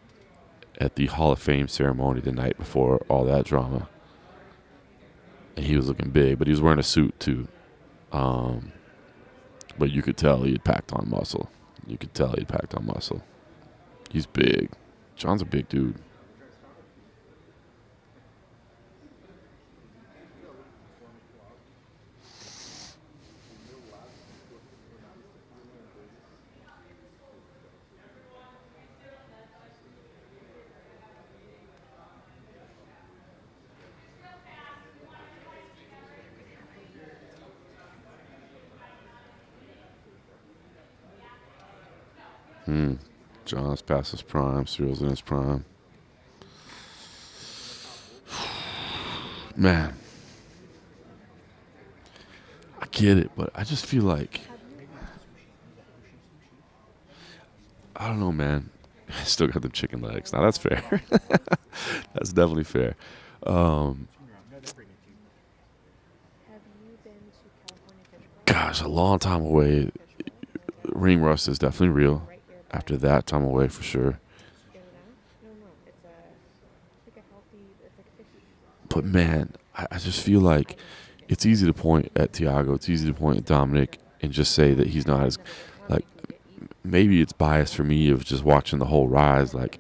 at the Hall of Fame ceremony the night before all that drama. And he was looking big, but he was wearing a suit too. But you could tell he had packed on muscle. He's big. John's a big dude. John's past his prime. Cyril's in his prime. Man. I get it, but I just feel like, I don't know, man. I still got them chicken legs. Now, that's fair. That's definitely fair. Have you been to California Fish Club? Gosh, a long time away. Ring rust is definitely real. After that time away, for sure. No. It's like a healthy, it's like fishy. But man, I just feel like it's easy to point at Thiago. It's easy to point at Dominic and just say that he's not as, like, maybe it's biased for me of just watching the whole rise. Like,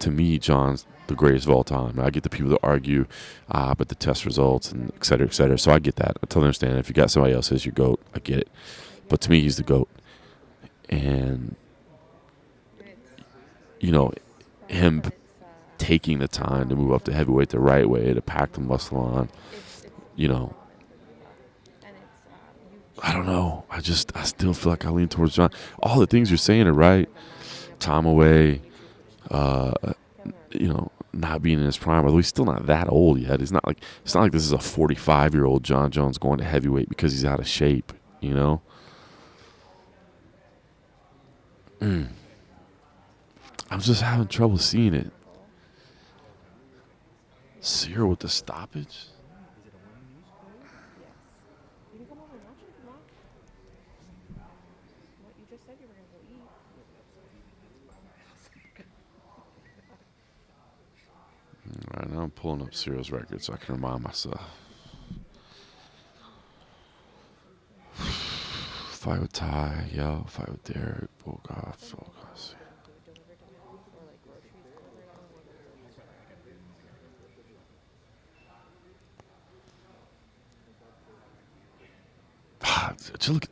to me, John's the greatest of all time. I get the people that argue, but the test results and et cetera, et cetera. So I get that. I totally understand. If you got somebody else as your GOAT, I get it. But to me, he's the GOAT. And, you know, him taking the time to move up to heavyweight the right way, to pack the muscle on, you know, I don't know. I still feel like I lean towards John. All the things you're saying are right. Time away, you know, not being in his prime, although he's still not that old yet. It's not like this is a 45-year-old John Jones going to heavyweight because he's out of shape, you know? I'm just having trouble seeing it. Cyril with the stoppage? You can come over and watch it if you want. What you just said you were gonna go eat. All right, now I'm pulling up Cyril's record so I can remind myself. Fight with Ty, yo. Fight with Derek, Volkov, Volkov. Just look.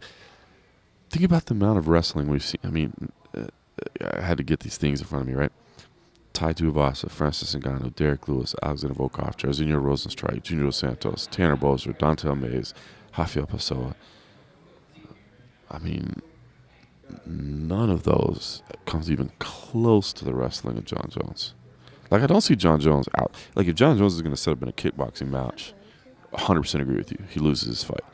Think about the amount of wrestling we've seen. I mean, I had to get these things in front of me, right? Tai Tuivasa, Francis Ngannou, Derek Lewis, Alexander Volkov, Jairzinho Rosenstrike, Junior Dos Santos, Tanner Boser, Dontel Mays, Rafael Pessoa. I mean, none of those comes even close to the wrestling of John Jones. Like, I don't see John Jones out. Like, if John Jones is going to set up in a kickboxing match, 100% agree with you. He loses his fight.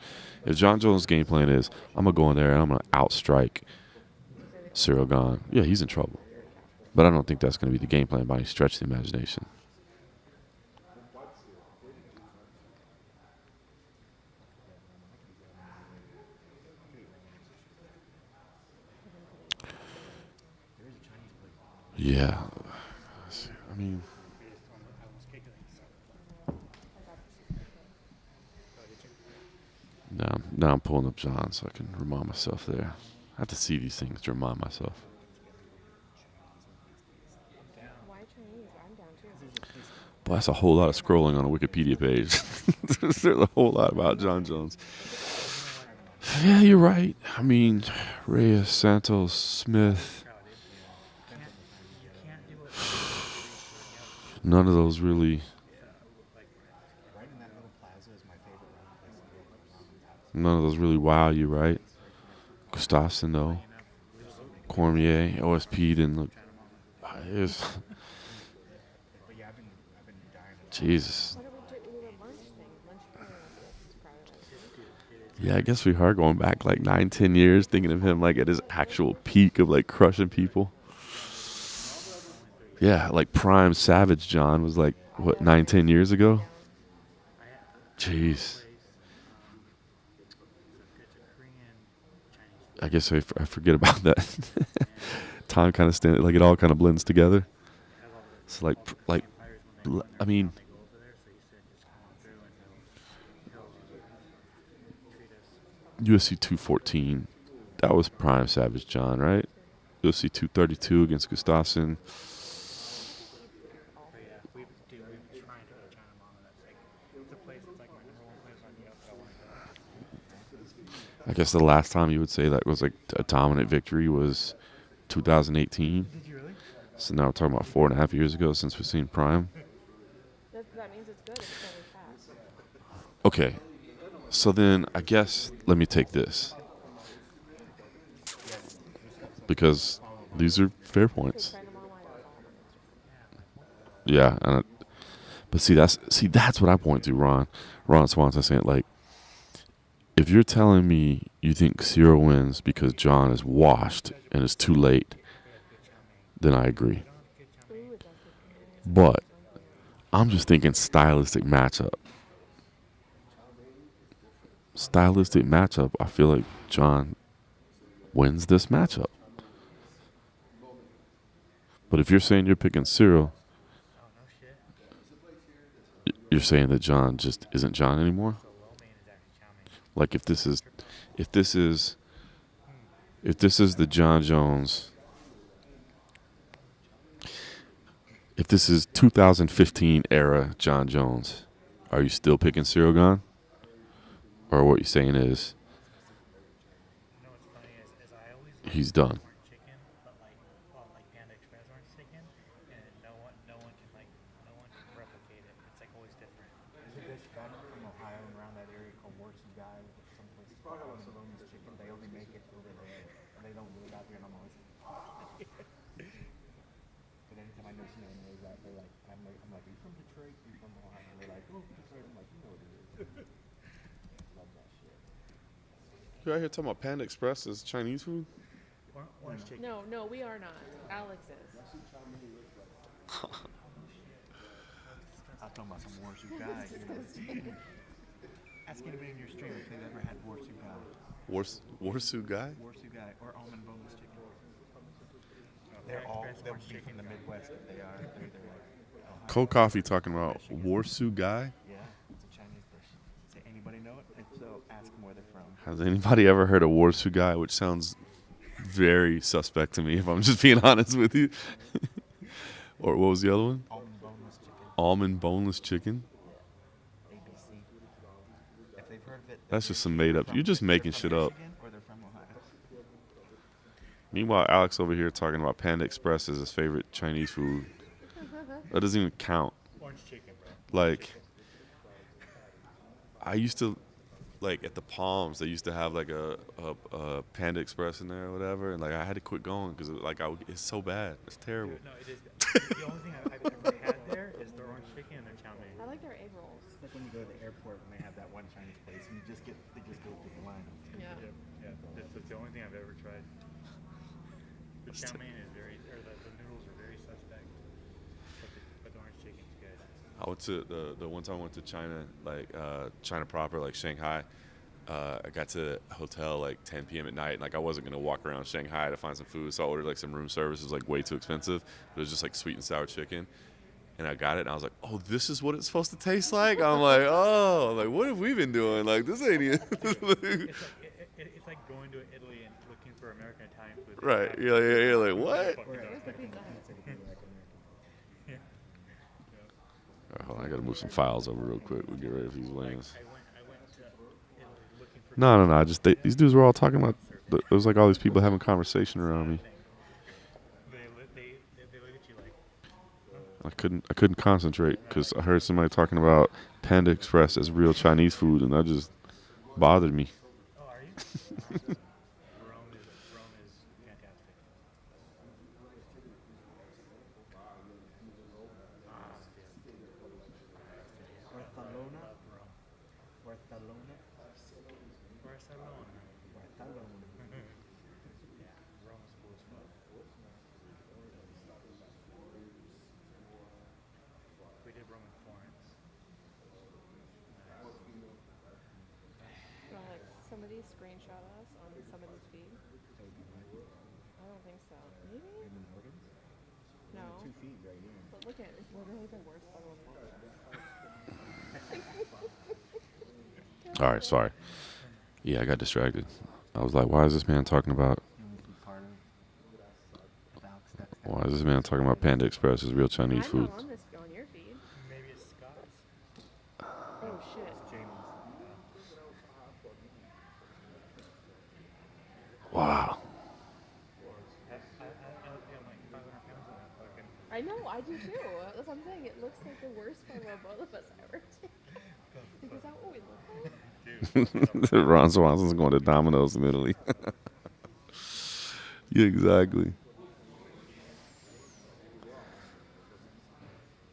If John Jones' game plan is, I'm going to go in there and I'm going to outstrike Cyril Gane, yeah, he's in trouble. But I don't think that's going to be the game plan by any stretch of the imagination. Yeah. I mean, now I'm pulling up John so I can remind myself there. I have to see these things to remind myself. Why Chinese? I'm down too. Boy, that's a whole lot of scrolling on a Wikipedia page. There's a whole lot about John Jones. Yeah, you're right. I mean, Reyes, Santos, Smith. None of those really. None of those really wow you, right? Gustafsson, though. Cormier, OSP didn't look. Jesus. What did we do with the lunch thing? Lunch is probably Yeah, I guess we are going back like 9-10 years, thinking of him like at his actual peak of like crushing people. Yeah, like prime Savage John was like, what, 9-10 years ago? Jeez. I guess I forget about that. Time kind of like it all kind of blends together. So like, I mean, UFC 214, that was prime Savage John, right? UFC 232 against Gustafsson. I guess the last time you would say that was like a dominant victory was 2018. Did you really? So now we're talking about 4.5 years ago since we've seen Prime. That means it's good. It's very fast. Okay, so then I guess let me take this. Because these are fair points. Find them online. Yeah, but see that's what I point to, Ron Swanson saying, like, if you're telling me you think Cyril wins because John is washed and it's too late, then I agree. But I'm just thinking stylistic matchup. I feel like John wins this matchup. But if you're saying you're picking Cyril, you're saying that John just isn't John anymore? Like if this is the John Jones, if this is 2015 era John Jones, are you still picking Cyril Gane? Or what you're saying is he's done. orange chicken, but like Panda Express orange chicken, and no one can replicate it. It's like always different. There's a good spot from Ohio and around that area called Warsaw Guy. Some place called boneless chicken. They only make it over there, and they don't do it out here. And I'm always. But anytime I know someone knows that, they're like, I'm like, are you from Detroit? Are you from Ohio? And they're like, oh, Detroit. I'm like, you know what it is. Love that shit. You out here talking about Panda Express as Chinese food? Orange chicken. No, we are not. Alex is. I'm talking about some Warsaw Guy. You know? Ask anybody in your stream if they've ever had Warsaw Guy. Warsaw Guy? Warsaw Guy or almond boneless chicken. They'll be from the Midwest if they are. They're either like Ohio. Cold Coffee talking about Warsaw Guy? Yeah, it's a Chinese dish. Say anybody know it? If so, ask them where they're from. Has anybody ever heard of Warsaw Guy, which sounds very suspect to me, if I'm just being honest with you? Or what was the other one? Almond boneless chicken. Almond boneless chicken? ABC. If they've heard of it, That's just some made up. You're just making shit up. or they're from Ohio. Meanwhile, Alex over here talking about Panda Express as his favorite Chinese food. That doesn't even count. Orange chicken, bro. Like, I used to, like, at the Palms, they used to have, like, a Panda Express in there or whatever, and, like, I had to quit going because, like, it's so bad. It's terrible. No, it is. The only thing I've ever had there is their orange chicken and their chow mein. I like their egg rolls. It's like when you go to the airport and they have that one Chinese place and they just go through the line. Yeah. Yeah, that's the only thing I've ever tried. The chow mein is the noodles are very suspect, but the orange chicken's good. I went to the one time I went to China, like China proper, like Shanghai. I got to the hotel like 10 p.m. at night, and like I wasn't gonna walk around Shanghai to find some food, so I ordered like some room service. It was like way too expensive. It was just like sweet and sour chicken, and I got it, and I was like, oh, this is what it's supposed to taste like. I'm like, oh, like what have we been doing? Like this ain't even. It's like going to Italy and looking for American Italian food. Right? You're like what? Where's the pizza? All right, hold on, I gotta move some files over real quick. We'll get ready for these wings. I went to Italy looking for. No. Just these dudes were all talking about. It was like all these people having conversation around me. They look at you like. I couldn't concentrate because I heard somebody talking about Panda Express as real Chinese food, and that just bothered me. Oh, are you? Rome is fantastic. Barcelona. Yeah, Rome is cool as fuck. We did Rome in Florence. Like somebody screenshot us on somebody's feed. I don't think so. Maybe? No. 2 feet right here. But look at it. It's literally the worst photo of all. All right, sorry. Yeah, I got distracted. I was like, why is this man talking about? Why is this man talking about Panda Express as real Chinese I'm food? not on your feed. Maybe it's Scott's. Oh shit. Wow. I know, I do too. That's what I'm saying. It looks like the worst photo both of us ever take. Is that what we look like? Ron Swanson's going to Domino's in Italy. Yeah, exactly.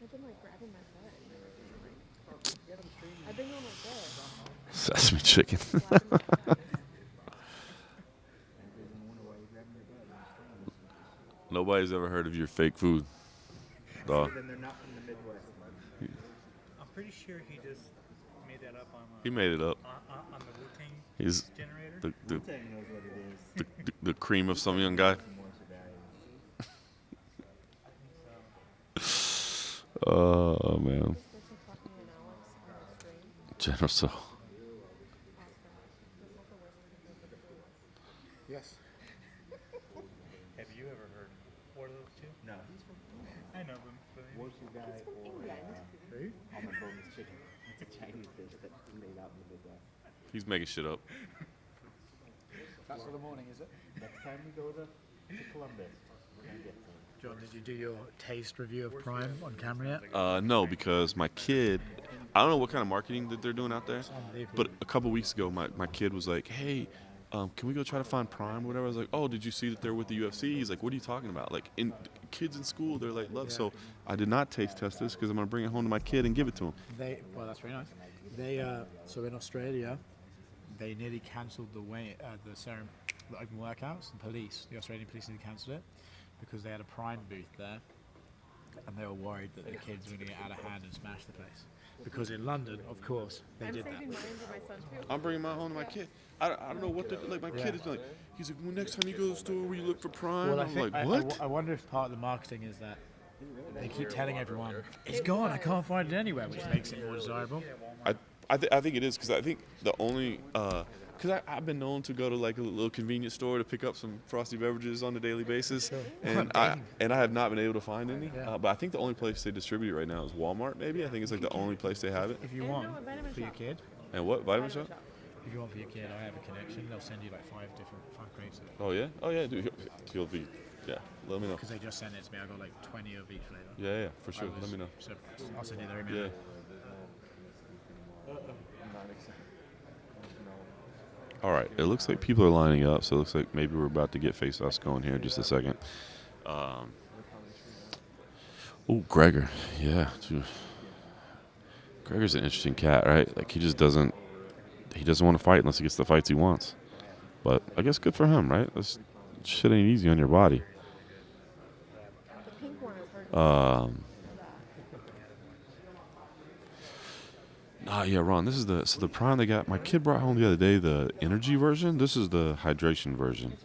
I've been like grabbing my butt and everything. I've been going like this. Sesame chicken. Slapping my butt. Nobody's ever heard of your fake food, dog. Then they're not from the Midwest. I'm pretty sure he just made that up on He made it up. on the Wu-Tang He's generator. the Wu-Tang knows what it is. the cream of some young guy. Oh man, This person fucking and Alex on the stream. General So. Oscar. That's not the worst thing I've ever done. Yes. Have you ever heard one of those two? No. I know, but He's from England. almond boneless chicken. It's a Chinese dish that's made out in the Midwest. He's making shit up. That's for the morning, is it? No, Next time we go to Columbus, we're gonna get some. John, did you do your taste review of Prime on camera yet? No, because my kid, I don't know what kind of marketing that they're doing out there, but a couple weeks ago, my kid was like, hey, can we go try to find Prime or whatever? I was like, oh, did you see that they're with the UFC? He's like, what are you talking about? Like, kids in school, they're like, love. So I did not taste test this because I'm going to bring it home to my kid and give it to him. Well, that's very nice. So in Australia, they nearly cancelled the open workouts. The Australian police nearly cancelled it because they had a Prime booth there, and they were worried that the kids were going to get out of hand and smash the place. Because in London, of course, they did that. I'm saving mine for my son too. I'm bringing mine home to my kid. I don't know what like my kid is like. He's like, well, next time you go to the store, will you look for Prime? Well, I'm like, what? I wonder if part of the marketing is that they keep telling everyone it's gone. I can't find it anywhere, which makes it more desirable. I think it is because I think the only because I've been known to go to like a little convenience store to pick up some frosty beverages on a daily basis, and I have not been able to find any. But I think the only place they distribute it right now is Walmart. Maybe I think it's like the only place they have it. If you want for your kid, And what vitamin shop? if you want for your kid, I have a connection. They'll send you like 5 crates of it. Oh yeah, dude. He'll be. Yeah, let me know. Because they just sent it to me. I got like 20 of each flavor. Yeah, for sure. Let me know. So I'll send you their email. Yeah. All right, it looks like people are lining up, so it looks like maybe we're about to get face-offs going here in just a second. Oh, Gregor. Yeah, dude. Gregor's an interesting cat, right? Like, he doesn't want to fight unless he gets the fights he wants. But I guess good for him, right? This shit ain't easy on your body. The pink one is hard. Yeah, Ron. This is the Prime they got. My kid brought home the other day the energy version. This is the hydration version.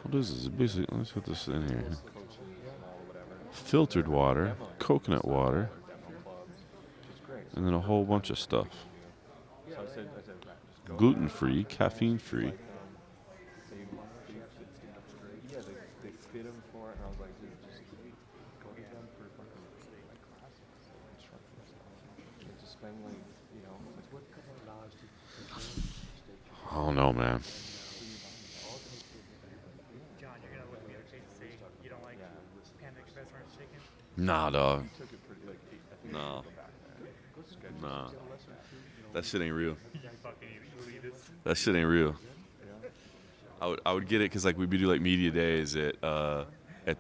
What is this? Basically, let's put this in here. Filtered water, coconut water, and then a whole bunch of stuff. Gluten-free, caffeine-free. I don't know, man. John, you're gonna look at me okay to say you don't like Panda Express orange chicken? Nah, dog. No. Nah. That shit ain't real. You fucking elitist. That shit ain't real. I would get it because like we'd do like media days at the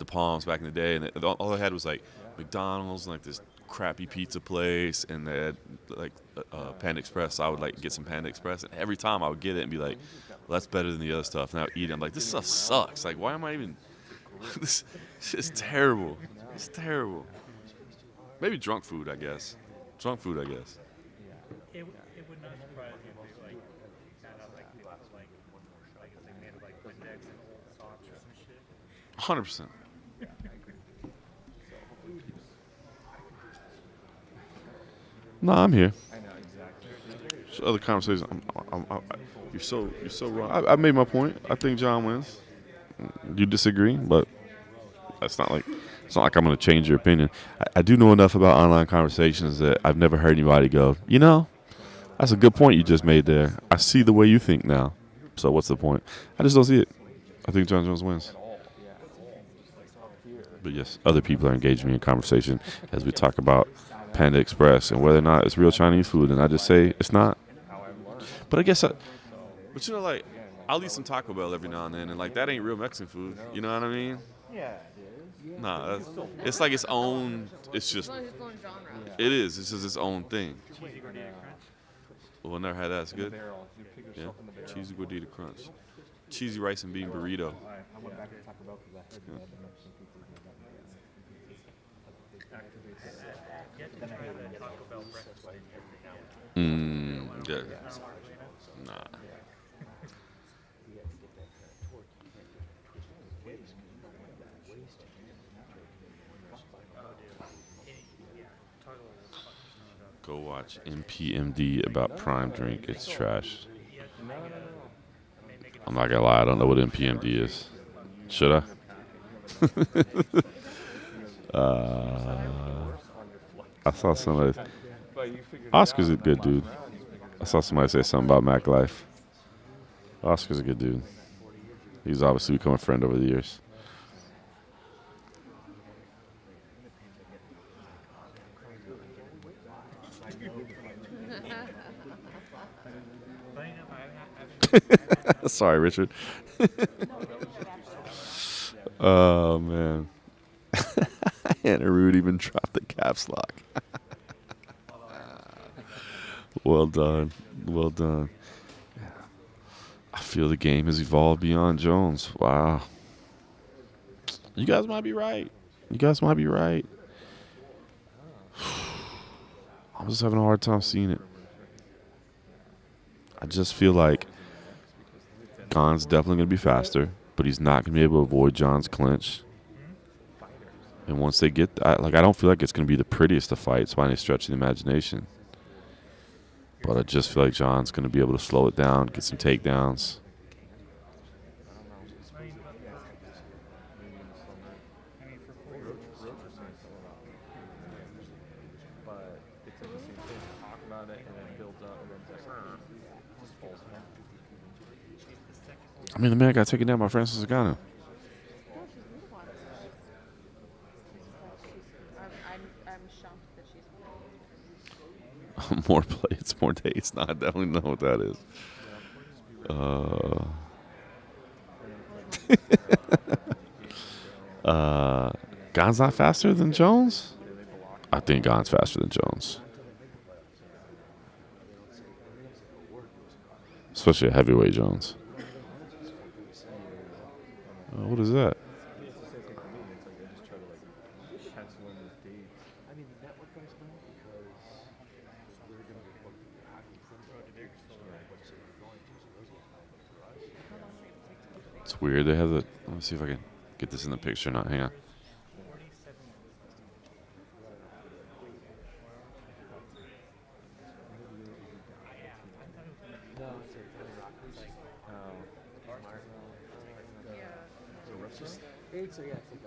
Palms back in the day, and all I had was like McDonald's and like this crappy pizza place, and they had like Panda Express. So I would like get some Panda Express, and every time I would get it and be like, well, that's better than the other stuff. And I would eat it. I'm like, this stuff sucks. Like, why am I even? This shit's terrible. It's terrible. Maybe drunk food, I guess. Drunk food, I guess. It would not surprise me if they like found out like it was like it's like made of like Windex and old socks or some shit. 100%. No, I'm here. So other conversations. You're so wrong. I made my point. I think John wins. You disagree, but it's not like I'm going to change your opinion. I do know enough about online conversations that I've never heard anybody go, that's a good point you just made there. I see the way you think now. So what's the point? I just don't see it. I think John Jones wins. But yes, other people are engaging me in conversation as we talk about Panda Express and whether or not it's real Chinese food, and I just say it's not. But I guess, like, I'll eat some Taco Bell every now and then, and like that ain't real Mexican food. You know what I mean? Yeah. Nah, it's like its own. It's just. As long as it's own genre. It is. It's just its own thing. Cheesy gordita crunch. Well, I never had that. It's good. Yeah. Cheesy gordita crunch. Cheesy rice and bean burrito. Get to try the Taco Bell breakfast steak. Yeah. Nah. Go watch NPMD about Prime Drink. It's trash. I'm not gonna lie, I don't know what NPMD is. Should I? I saw some of it. Oscar's a good dude. I saw somebody say something about Mac Life. Oscar's a good dude. He's obviously become a friend over the years. Sorry, Richard. Oh, man. Andrade even dropped the caps lock. Well done. Well done. I feel the game has evolved beyond Jones. Wow. You guys might be right. You guys might be right. I'm just having a hard time seeing it. I just feel like Gon's definitely going to be faster, but he's not going to be able to avoid John's clinch. And once they get, I don't feel like it's going to be the prettiest of fights by any stretch of the imagination. But I just feel like John's going to be able to slow it down, get some takedowns. But it's like the same thing. Talk about it and then it builds up and then it's like, just falls down. I mean, the man got taken down by Francis Ngannou. No, she's beautiful. I'm shocked that she's More plates, more dates. No, I definitely know what that is. Gon's not faster than Jones? I think Gon's faster than Jones. Especially a heavyweight Jones. What is that? It's weird. They have the. Let me see if I can get this in the picture or not. Hang on.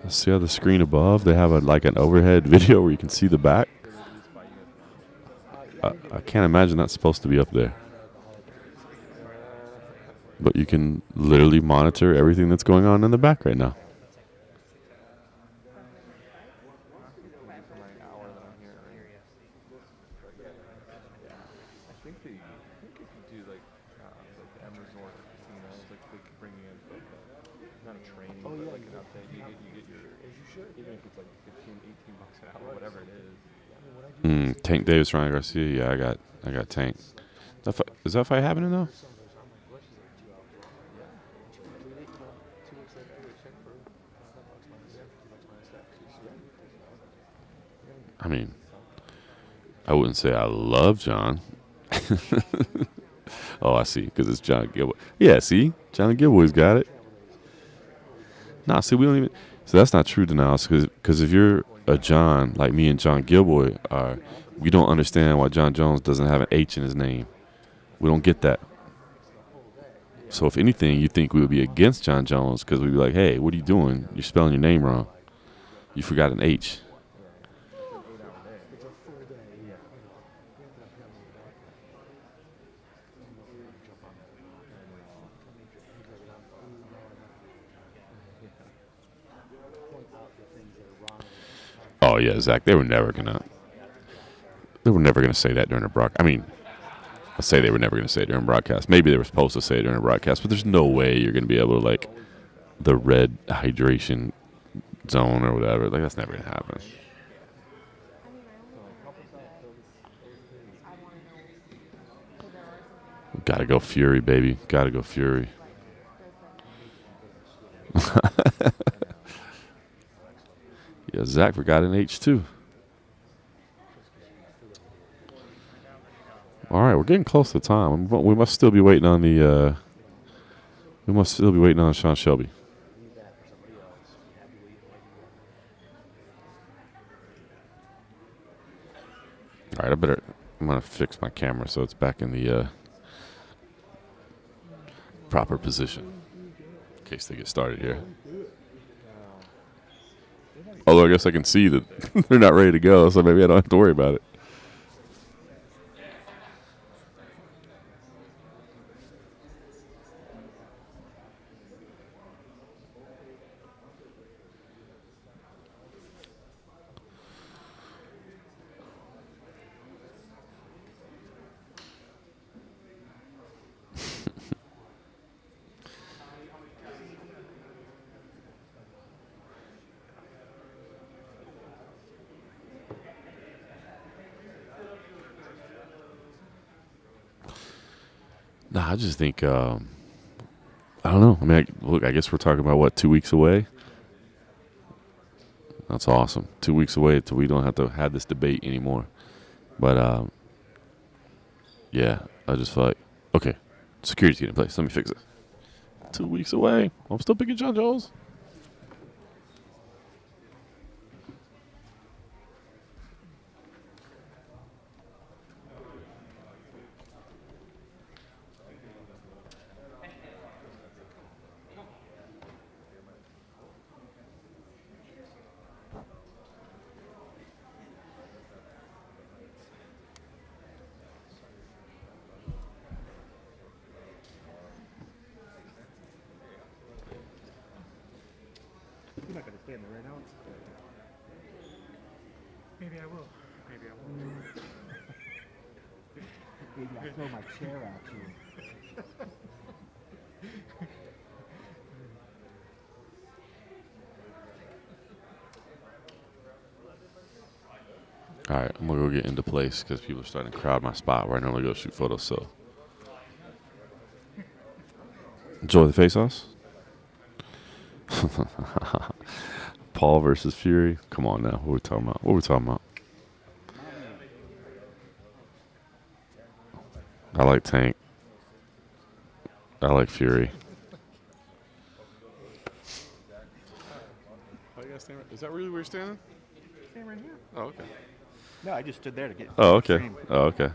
See how the screen above, they have an overhead video where you can see the back. I can't imagine that's supposed to be up there. But you can literally monitor everything that's going on in the back right now. I think if you do like the M Resort casinos, like they could bring you in for not a training, but like an update. You get your, even if it's like 15, 18 bucks an hour, whatever it is. Tank Davis, Ryan Garcia. Yeah, I got Tank. Is that fight happening though? I mean, I wouldn't say I love John. Oh, I see, because it's John Gilboy. Yeah, see? John Gilboy's got it. Nah, see, we don't even... So that's not true, Denials, because if you're a John, like me and John Gilboy are, we don't understand why John Jones doesn't have an H in his name. We don't get that. So if anything, you think we would be against John Jones because we'd be like, hey, what are you doing? You're spelling your name wrong. You forgot an H. Oh yeah, Zach. They were never gonna say that during a broadcast. I mean, I say they were never gonna say it during a broadcast. Maybe they were supposed to say it during a broadcast, but there's no way you're gonna be able to like the red hydration zone or whatever. Like that's never gonna happen. Gotta go Fury, baby. Gotta go Fury. Yeah, Zach forgot an H too. All right, we're getting close to time. We must still be waiting on the. We must still be waiting on Sean Shelby. All right, I'm gonna fix my camera so it's back in the proper position in case they get started here. Although I guess I can see that they're not ready to go, so maybe I don't have to worry about it. Nah, I just think I don't know. I mean, look, I guess we're talking about what, 2 weeks away. That's awesome. 2 weeks away until we don't have to have this debate anymore. But yeah, I just feel like okay, security's getting in place. Let me fix it. 2 weeks away. I'm still picking John Jones. You're not gonna stand there right now. Maybe I will. Maybe I won't. Maybe I'll throw my chair at you. All right, I'm gonna go get into place because people are starting to crowd my spot where I normally go shoot photos. So enjoy the face-offs. Paul versus Fury. Come on now. What are we talking about? What are we talking about? I like Tank. I like Fury. Oh, you gotta stand right. Is that really where you're standing? Stand right here. Oh, okay. No, I just stood there to get. Oh, okay. stream. Oh, okay.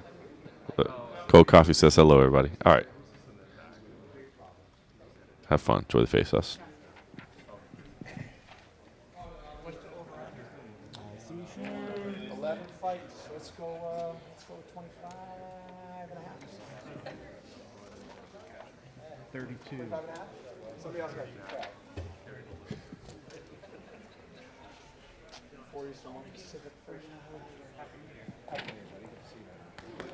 Cold Coffee says hello, everybody. All right. Have fun. Enjoy the face-offs. I see here 11 fights. Let's go 25 and a half. 32. Somebody else got to count. 4 Eastern, 1 Pacific, first. Happy New Year, buddy. Good to see you.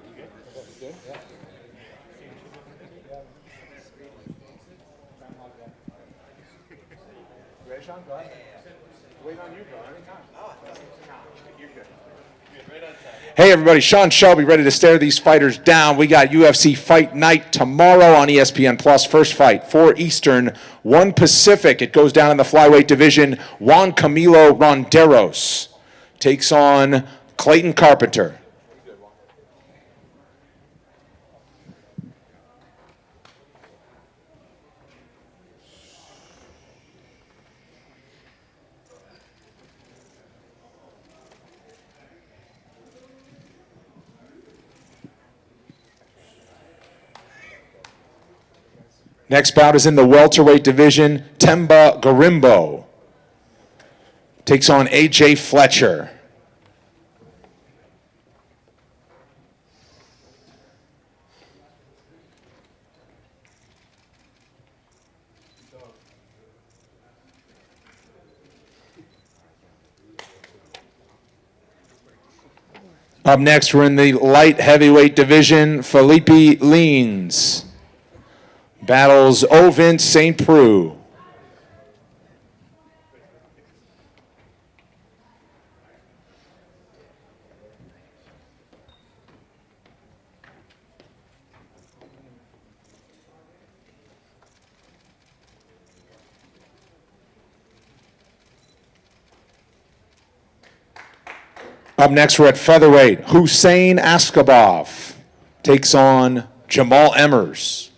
You good? Good? Yeah. You ready, Sean? Go ahead. Wait on you, bro. Anytime. You're good. Hey everybody, Sean Shelby ready to stare these fighters down. We got UFC Fight Night tomorrow on ESPN Plus. First fight, 4 Eastern, 1 Pacific. It goes down in the flyweight division. Juan Camilo Ronderos takes on Clayton Carpenter. Next bout is in the welterweight division. Temba Garimbo takes on AJ Fletcher. Up next, we're in the light heavyweight division. Felipe Lins battles Ovin St. Preux. Up next, we're at featherweight. Hussein Askabov takes on Jamal Emmers.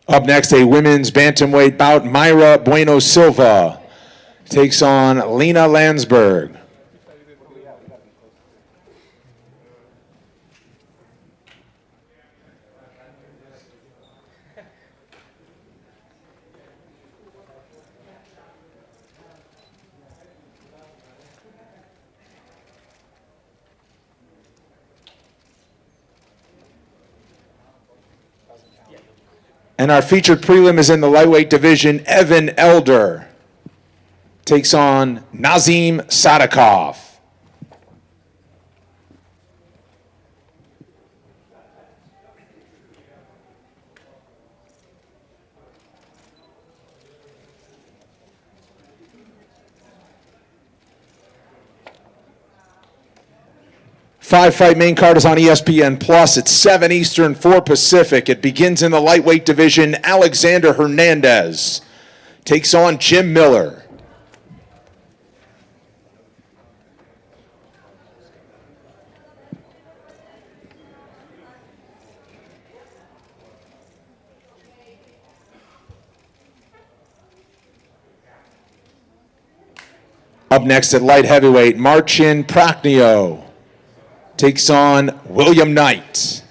Up next, a women's bantamweight bout. Mayra Bueno Silva takes on Lena Landsberg. And our featured prelim is in the lightweight division. Evan Elder takes on Nazim Sadikov. Five-fight main card is on ESPN Plus. It's 7 Eastern, 4 Pacific. It begins in the lightweight division. Alexander Hernandez takes on Jim Miller. Up next at light heavyweight, Marcin Prachnio takes on William Knight.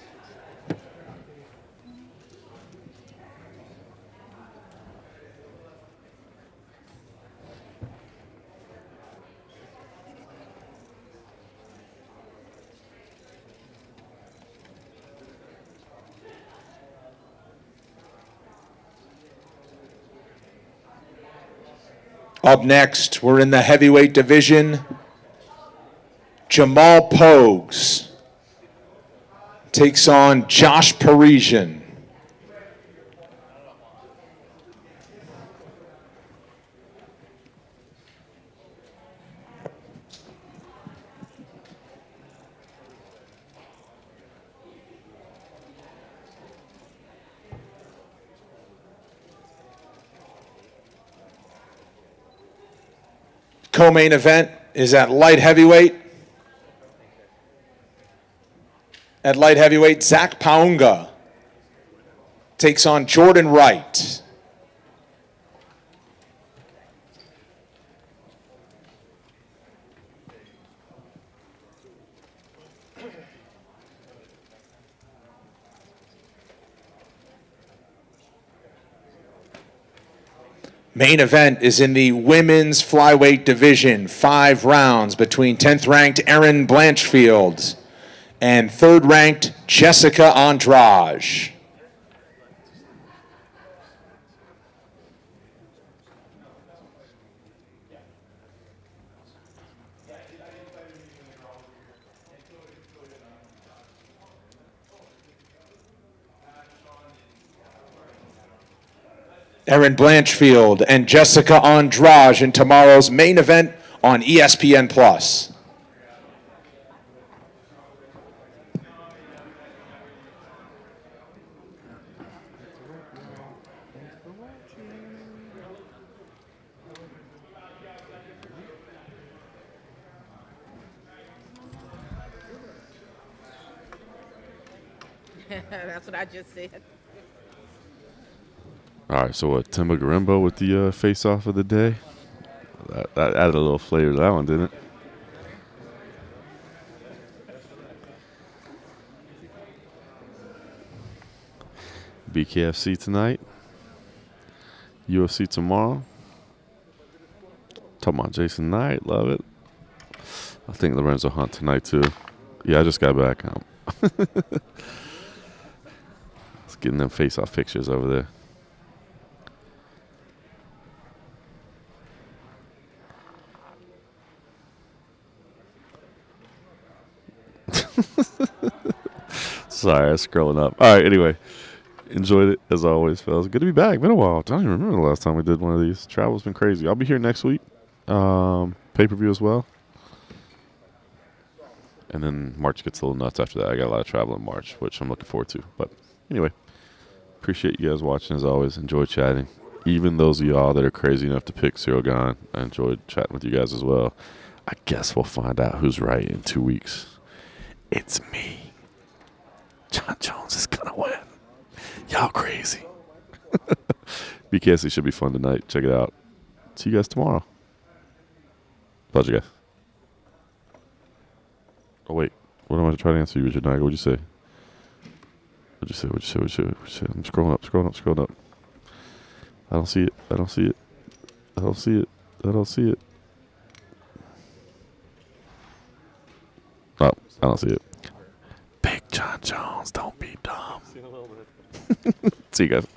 Up next, we're in the heavyweight division. Jamal Pogues takes on Josh Parisian. Co-main event is at light heavyweight. At light heavyweight, Zach Paunga takes on Jordan Wright. Main event is in the women's flyweight division. 5 rounds between 10th ranked Erin Blanchfield and 3rd ranked Jessica Andrade. Erin Blanchfield and Jessica Andrade in tomorrow's main event on ESPN Plus. That's what I just said. All right, so what? Timba Garimbo with the face-off of the day. That added a little flavor to that one, didn't it? BKFC tonight. UFC tomorrow. Talking about Jason Knight, love it. I think Lorenzo Hunt tonight too. Yeah, I just got back. It's getting them face-off pictures over there. Sorry, I was scrolling up. All right, anyway. Enjoyed it, as always, fellas. Good to be back. Been a while. I don't even remember the last time we did one of these. Travel's been crazy. I'll be here next week. Pay-per-view as well. And then March gets a little nuts after that. I got a lot of travel in March, which I'm looking forward to. But anyway, appreciate you guys watching, as always. Enjoy chatting. Even those of y'all that are crazy enough to pick Cyril Gahn, I enjoyed chatting with you guys as well. I guess we'll find out who's right in 2 weeks. It's me. John Jones is going to win. Y'all crazy. BKC should be fun tonight. Check it out. See you guys tomorrow. Pleasure, guys. Oh, wait. What am I trying to answer you, Richard Niger? What'd you say? What'd you say? I'm scrolling up. I don't see it. I don't see it. Oh, I don't see it. Big John Jones, don't be dumb. See you guys.